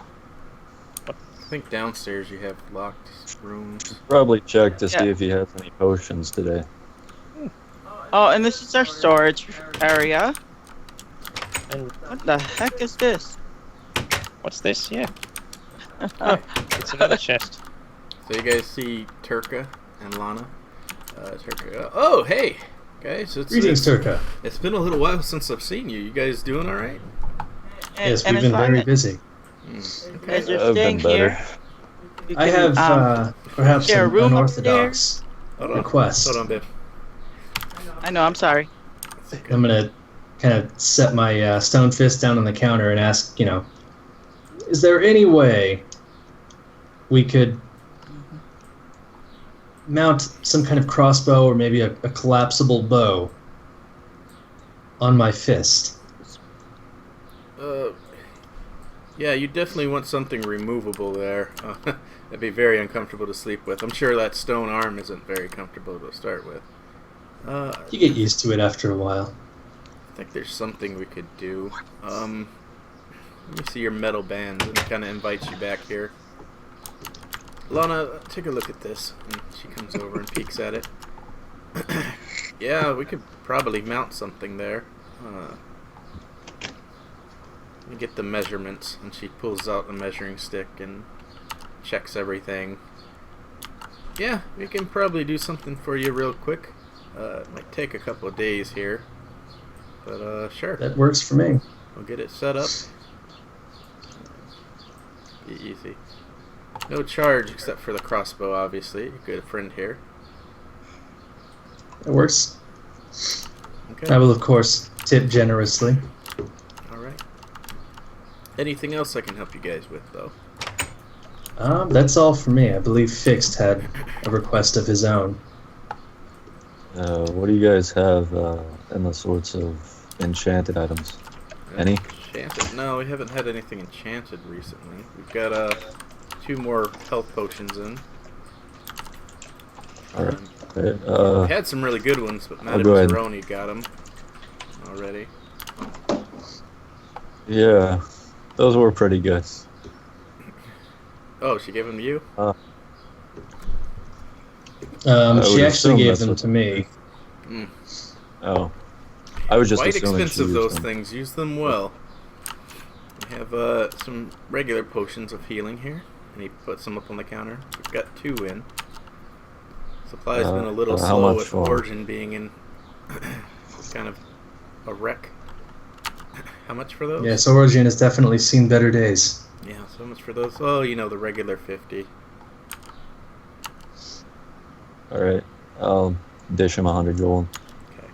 I think downstairs you have locked rooms. probably check to see Yeah. if he has any potions today. Oh, and this is our storage area. And What the heck is this? what's this? Yeah. Oh, it's another chest. So you guys see Turka and Lana. Turka. Oh, hey guys! Greetings, Turka. It's been a little while since I've seen you. You guys doing all right? Yes, And we've as been long very as- busy. Okay. As you're I've staying been better. here, you I can, have perhaps share a an room unorthodox Hold on. request. Hold on, babe. I know. I'm sorry. I'm gonna kind of set my stone fist down on the counter and ask, is there any way we could mount some kind of crossbow or maybe a collapsible bow on my fist? Yeah, you definitely want something removable there. That'd be very uncomfortable to sleep with. I'm sure that stone arm isn't very comfortable to start with. You get used to it after a while. I think there's something we could do. Let me see your metal bands, and it kind of invites you back here. Lana, take a look at this. And she comes over and peeks at it. Yeah, we could probably mount something there. Let me get the measurements, and she pulls out the measuring stick and checks everything. Yeah, we can probably do something for you real quick. It might take a couple of days here, but sure. That works for me. We'll get it set up. Be easy. No charge except for the crossbow, obviously. You get a friend here. That works. Okay. I will, of course, tip generously. Alright. Anything else I can help you guys with, though? That's all for me. I believe Phyxzt had a request of his own. What do you guys have in the sorts of enchanted items? Any? Enchanted? No, we haven't had anything enchanted recently. We've got 2 more health potions in. Alright. We had some really good ones, but Matt go ahead. Roni got them already. Yeah, those were pretty good. Oh, she gave them to you? I She would actually assume gave that's them what- to me. Oh, I was just Quite assuming she expensive, used those them. things. Use them well. We have some regular potions of healing here, and he puts them up on the counter. We've got 2 in. Supply's been a little how slow much with for? Origin being in kind of a wreck. How much for those? Yes, Origin has definitely seen better days. Yeah, so much for those. Oh, the regular 50. Alright, I'll dish him 100 gold. Okay.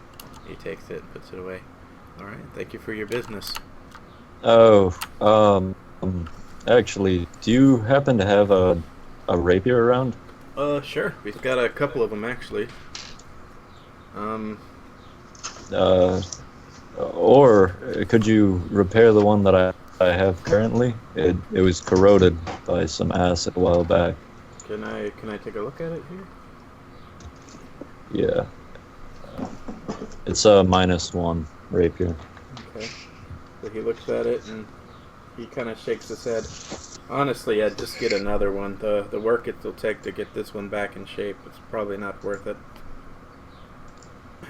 He takes it and puts it away. Alright, thank you for your business. Oh, actually, do you happen to have a rapier around? Sure. We've got a couple of them, actually. Or could you repair the one that I have currently? It was corroded by some acid a while back. Can I take a look at it here? Yeah. It's a -1 rapier. Okay. So he looks at it and he kind of shakes his head. Honestly, I'd just get another one. The work it'll take to get this one back in shape, it's probably not worth it.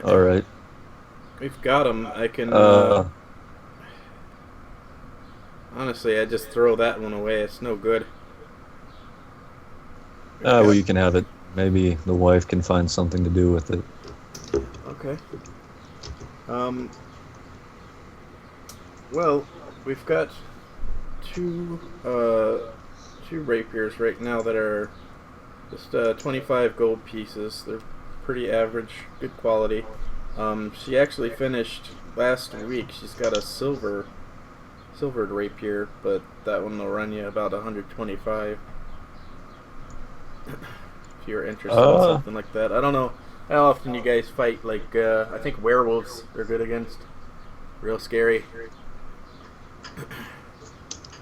Alright. We've got them. I can. Honestly, I just throw that one away. It's no good. Well, you can have it. Maybe the wife can find something to do with it. Okay. Well, we've got two rapiers right now that are just 25 gold pieces. They're pretty average, good quality. She actually finished last week. She's got a silvered rapier, but that one will run you about 125. If you're interested in something like that. I don't know how often you guys fight. Like, I think werewolves they're good against. Real scary.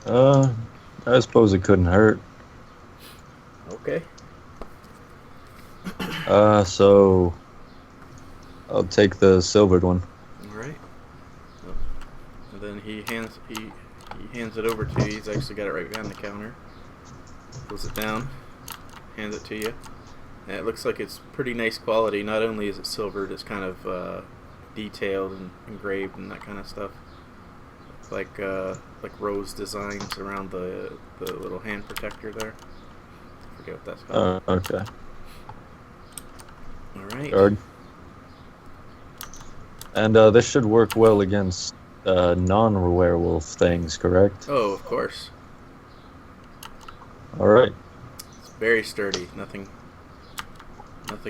I suppose it couldn't hurt. Okay. So I'll take the silvered one. All right. And then he hands it over to you. He's actually got it right behind the counter. Pulls it down, hands it to you. And it looks like it's pretty nice quality. Not only is it silvered, it's kind of detailed and engraved and that kind of stuff. Like rose designs around the little hand protector there. I forget what that's called. Okay. All right. Guard. And this should work well against non-werewolf things, correct? Oh, of course. All right. It's very sturdy. Nothing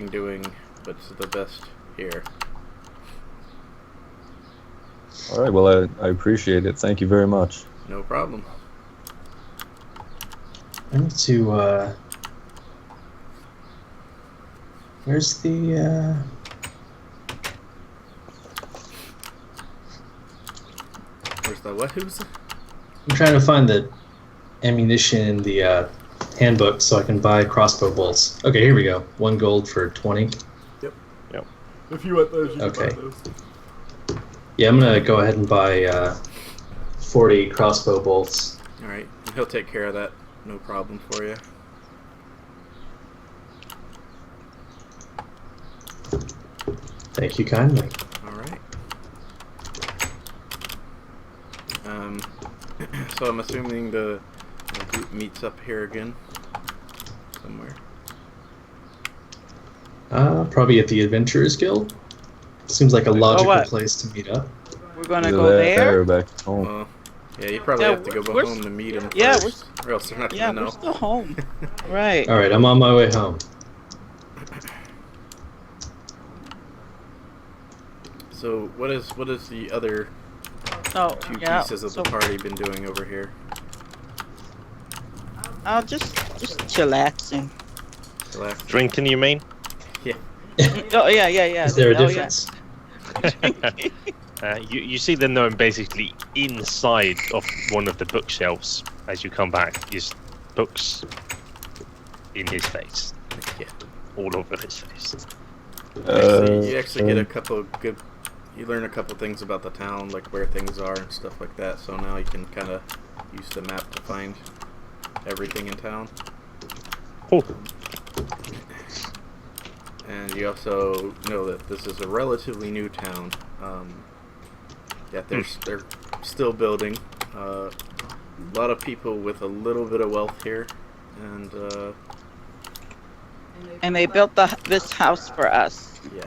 doing but the best here. All right. Well, I appreciate it. Thank you very much. No problem. I need to. Where's the? Where's the what? Who's? I'm trying to find the ammunition in the handbook so I can buy crossbow bolts. Okay, here we go. 1 gold for 20. Yep. Yep. If you want those, you Okay. can buy those. Yeah, I'm gonna go ahead and buy 40 crossbow bolts. All right. He'll take care of that. No problem for you. Thank you kindly. All right. So I'm assuming the group meets up here again somewhere. Probably at the Adventurers Guild. Seems like a logical place to meet up. We're gonna Either go that there. or back home. Well, yeah, you probably Yeah, have to go we're home to meet him yeah, first, or else they're not Yeah, gonna we're know. still home. Right. All right, I'm on my way home. So what is the other Oh, two yeah. pieces of So the party been doing over here? I'll just chillaxing. Relax. Drinking, you mean? Oh yeah. Is there a Oh, difference? You see the gnome basically inside of one of the bookshelves as you come back. Just books in his face, Yeah. all over his face. You actually get a couple of good. You learn a couple things about the town, like where things are and stuff like that. So now you can kind of use the map to find everything in town. Oh, And you also know that this is a relatively new town. They're still building. A lot of people with a little bit of wealth here, And they built this house for us. yeah.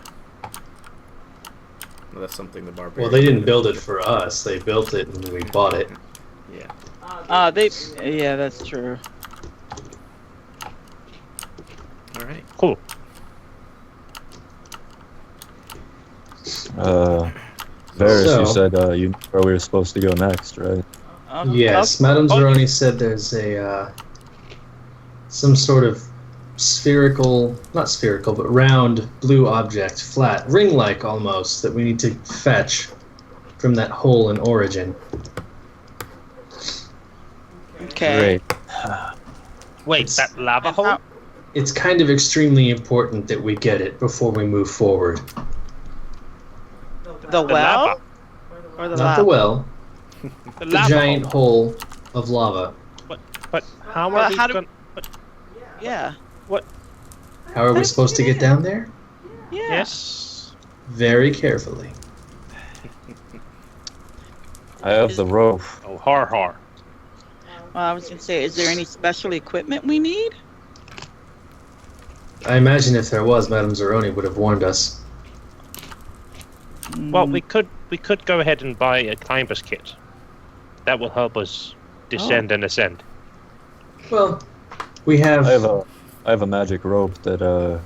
Well, that's something the Barbarian. Well, they didn't build it for us. They built it and we bought it. Yeah. Yeah, that's true. All right. cool. Varys, So- you said you knew where we were supposed to go next, right? Yes, Madame Zeroni said there's a some sort of not spherical, but round blue object, flat, ring-like almost, that we need to fetch from that hole in Origin. Okay. Great. Wait, It's- that lava hole? It's kind of extremely important that we get it before we move forward. The well lava. or the Not lava? the well, The the lava giant hole. hole of lava. But how Well, are we how do- going? Yeah. How are we supposed to get down there? Yeah. Yes. Very carefully. I have the rope. Oh, har. Well, I was gonna say, is there any special equipment we need? I imagine if there was, Madame Zeroni would have warned us. Well, we could go ahead and buy a climber's kit. That will help us descend and ascend. Well, we have. I have a magic rope that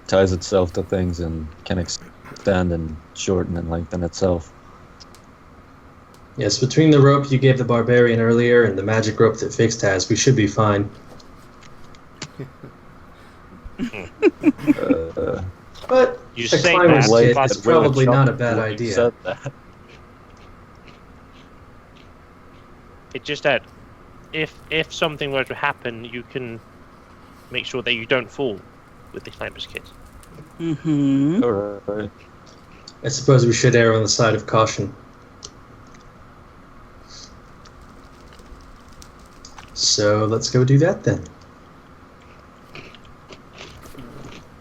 ties itself to things and can extend and shorten and lengthen itself. Yes, between the rope you gave the barbarian earlier and the magic rope that Phyxzt has, we should be fine. But You the say climber's that, kit but is probably not a bad When you idea. said that. It's just that if something were to happen, you can make sure that you don't fall with the climber's kit. Mm-hmm. Alright. I suppose we should err on the side of caution. So let's go do that then.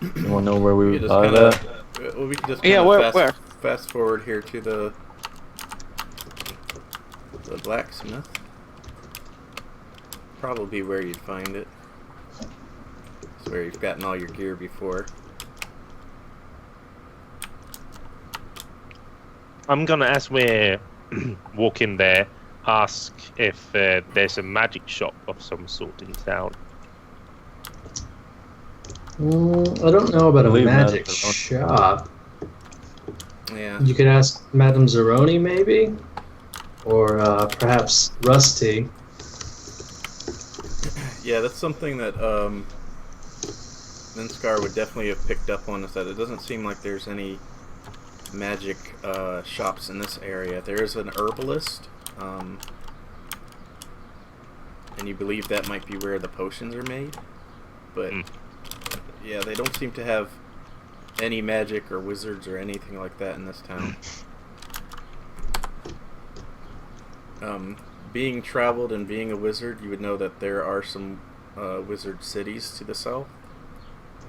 You want to know where we We would just buy kinda, that? well, we can just Yeah, kinda where? fast forward here to the blacksmith. Probably where you'd find it. It's where you've gotten all your gear before. I'm gonna, as we walk in there, ask if there's a magic shop of some sort in town. I don't know about a Believe magic Madame shop. Yeah. You could ask Madame Zeroni, maybe? Or perhaps Rusty. Yeah, that's something that Neriskahn would definitely have picked up on, is that it doesn't seem like there's any magic shops in this area. There is an herbalist, and you believe that might be where the potions are made, but yeah, they don't seem to have any magic or wizards or anything like that in this town. Being traveled and being a wizard, you would know that there are some wizard cities to the south.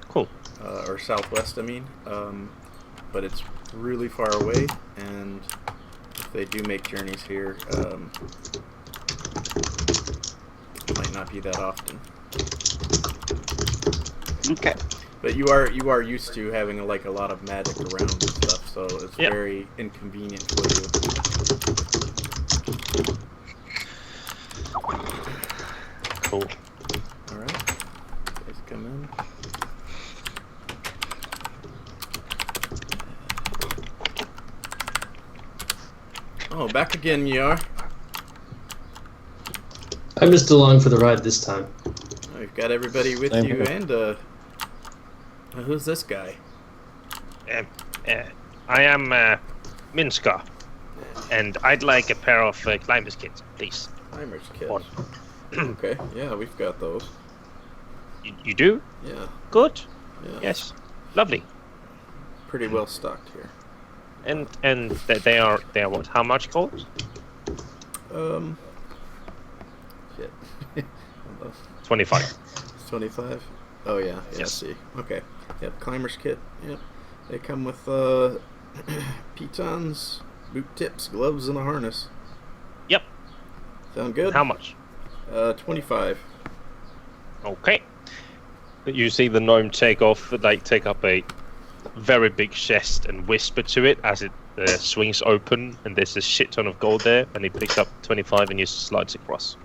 Cool. Or southwest, I mean. But it's really far away, and if they do make journeys here, it might not be that often. Okay. But you are used to having a lot of magic around and stuff, so it's Yep. very inconvenient for you. Cool. Alright. Guys come in. Oh, back again you are. I'm just along for the ride this time. Oh, you've got everybody with Same you, here. and who's this guy? I am Minska, and I'd like a pair of climber's kits, please. Climber's kit. One. Okay, yeah, we've got those. You do? Yeah, Good. yeah. Yes. Lovely. Pretty well stocked here. And they are what? How much cost? Shit. 25. It's 25? Oh yeah, I Yes. see. Okay. Yep, climber's kit. Yep. They come with pitons, boot tips, gloves, and a harness. Yep. Sound good? How much? 25. Okay. You see the gnome take up a very big chest and whisper to it as it swings open, and there's a shit ton of gold there, and he picks up 25 and just slides across,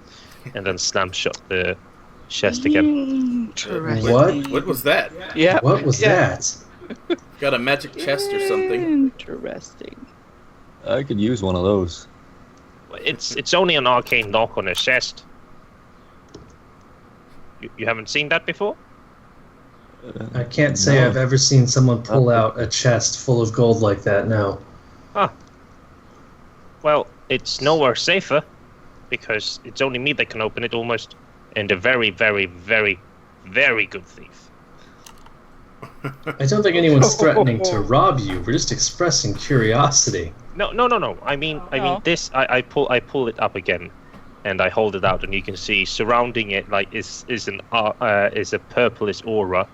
and then slams shut the chest again. Interesting. What was that? Yeah. What was that? Got a magic chest or something? Interesting. I could use one of those. It's only an arcane lock on a chest. You haven't seen that before? I can't say No. I've ever seen someone pull out a chest full of gold like that, no. Well, it's nowhere safer, because it's only me that can open it almost, and a very, very, very, very good thief. I don't think anyone's threatening to rob you. We're just expressing curiosity. No. I mean No. this. I pull it up again, and I hold it out, and you can see surrounding it is a purplish aura,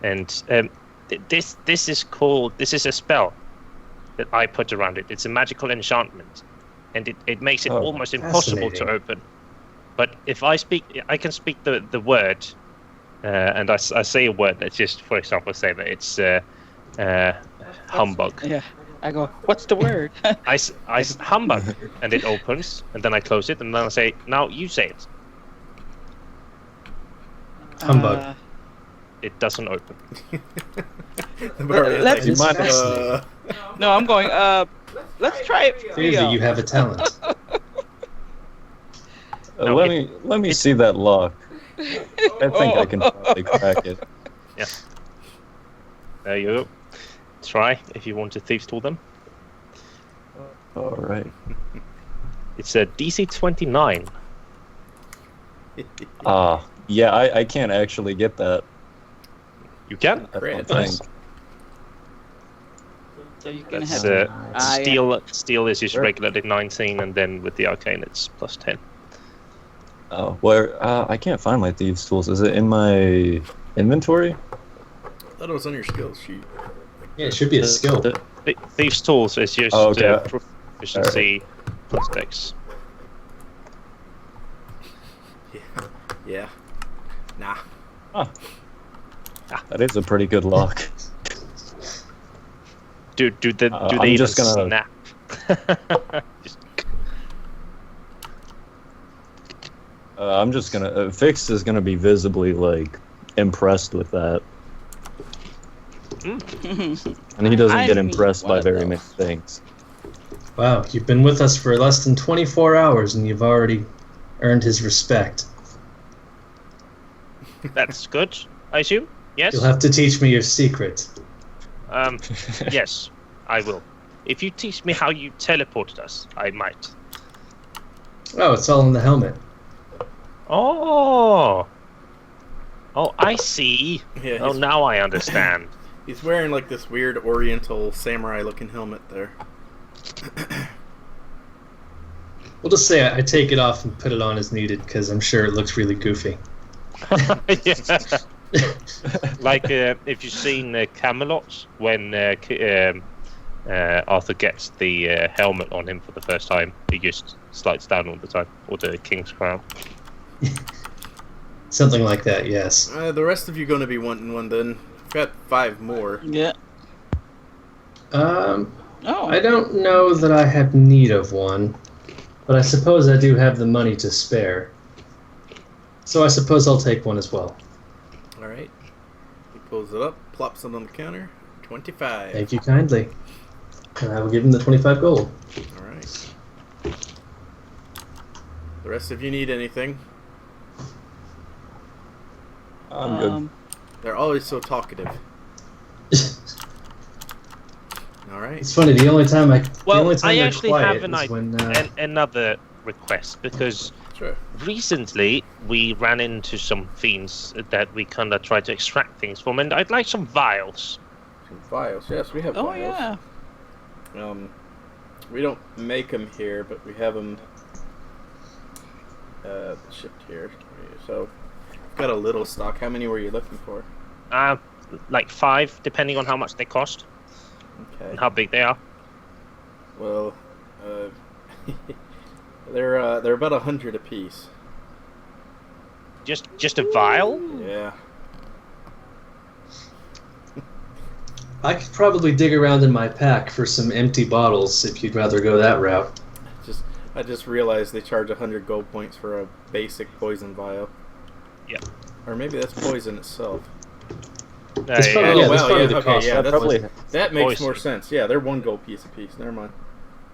and this is a spell that I put around it. It's a magical enchantment, and it makes it Oh, almost impossible to fascinating. open. But if I can speak the word, and I say a word. Let's just, for example, say that it's humbug. Yeah. I go, what's the word? I said humbug, and it opens, and then I close it, and then I say, now you say it. Humbug. It doesn't open. Let's- You might No, I'm going, let's try it. Clearly, you have a talent. No, let me see that lock. I think I can probably crack it. Yeah. There you go. Try if you want to thieves tool them. All right. It's a DC 29. Yeah, I can't actually get that. You can. I Great. don't think. So you're gonna That's have steel is just Sure. regularly 19, and then with the arcane it's plus 10. Oh, where? I can't find my thieves tools. Is it in my inventory? I thought it was on your skills sheet. Yeah, it should be a skill. Thieves tools is just Oh, okay. proficiency plus dex. Yeah. Nah. That is a pretty good lock. Do they I'm even just gonna- snap? Just- I'm just gonna. Phyxzt is gonna be visibly like impressed with that, and he doesn't I get mean, impressed by what very the- many things. Wow, you've been with us for less than 24 hours and you've already earned his respect. That's good, I assume. Yes. You'll have to teach me your secret. Yes, I will. If you teach me how you teleported us, I might. Oh, it's all in the helmet. Oh, I see. Yeah. Oh, now I understand. He's wearing like this weird Oriental samurai-looking helmet there. We'll just say I take it off and put it on as needed because I'm sure it looks really goofy. Yeah. Like if you've seen Camelot when Arthur gets the helmet on him for the first time, he just slides down all the time, or the King's Crown. Something like that, yes. The rest of you going to be wanting one then. I've got 5 more. Yeah. I Oh. don't know that I have need of one, but I suppose I do have the money to spare. So I suppose I'll take one as well. Alright. He pulls it up, plops it on the counter. 25. Thank you kindly. And I will give him the 25 gold. Alright. The rest of you need anything? I'm good. They're always so talkative. Alright. It's funny, the only time Well, I they're actually quiet have an is when... another request, because Sure. recently we ran into some fiends that we kind of tried to extract things from, and I'd like some vials. Some files. Yes, we have Oh files. yeah. We don't make them here, but we have them shipped here. So, we've got a little stock. How many were you looking for? Like 5, depending on how much they cost Okay. and how big they are. Well, they're about 100 apiece. Just a vial? Yeah. I could probably dig around in my pack for some empty bottles if you'd rather go that route. I just realized they charge 100 gold points for a basic poison vial. Yeah. Or maybe that's poison itself. It's probably- yeah, that's probably the cost. Yeah, Probably. that makes Poison. more sense. Yeah, they're 1 gold piece apiece. Never mind.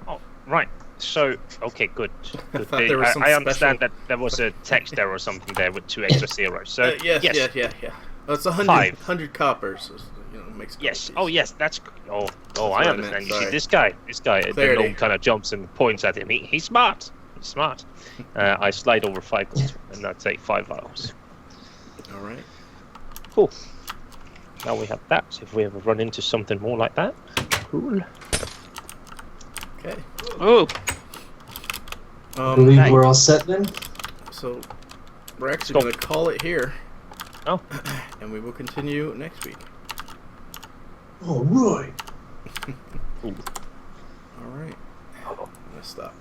Oh, right. So, okay, good. Good. thought there was some I understand special- that there was a text error or something there with 2 extra zeros. So, Yes. yes. Oh, it's 100, 5. 100 coppers. Makes a gold Yes. piece. Oh, yes. That's. Oh, what I I understand. meant, You see, sorry. this guy, the Clarity. gnome kind of jumps and points at him. He's smart. He's smart. I slide over 5 gold and I take 5 vials. All right. Cool. Now we have that. If we ever run into something more like that, cool. Okay. Ooh. I believe Nice. we're all set then? So we're actually Stop. going to call it here. Oh. And we will continue next week. All right. All right. I'm gonna stop.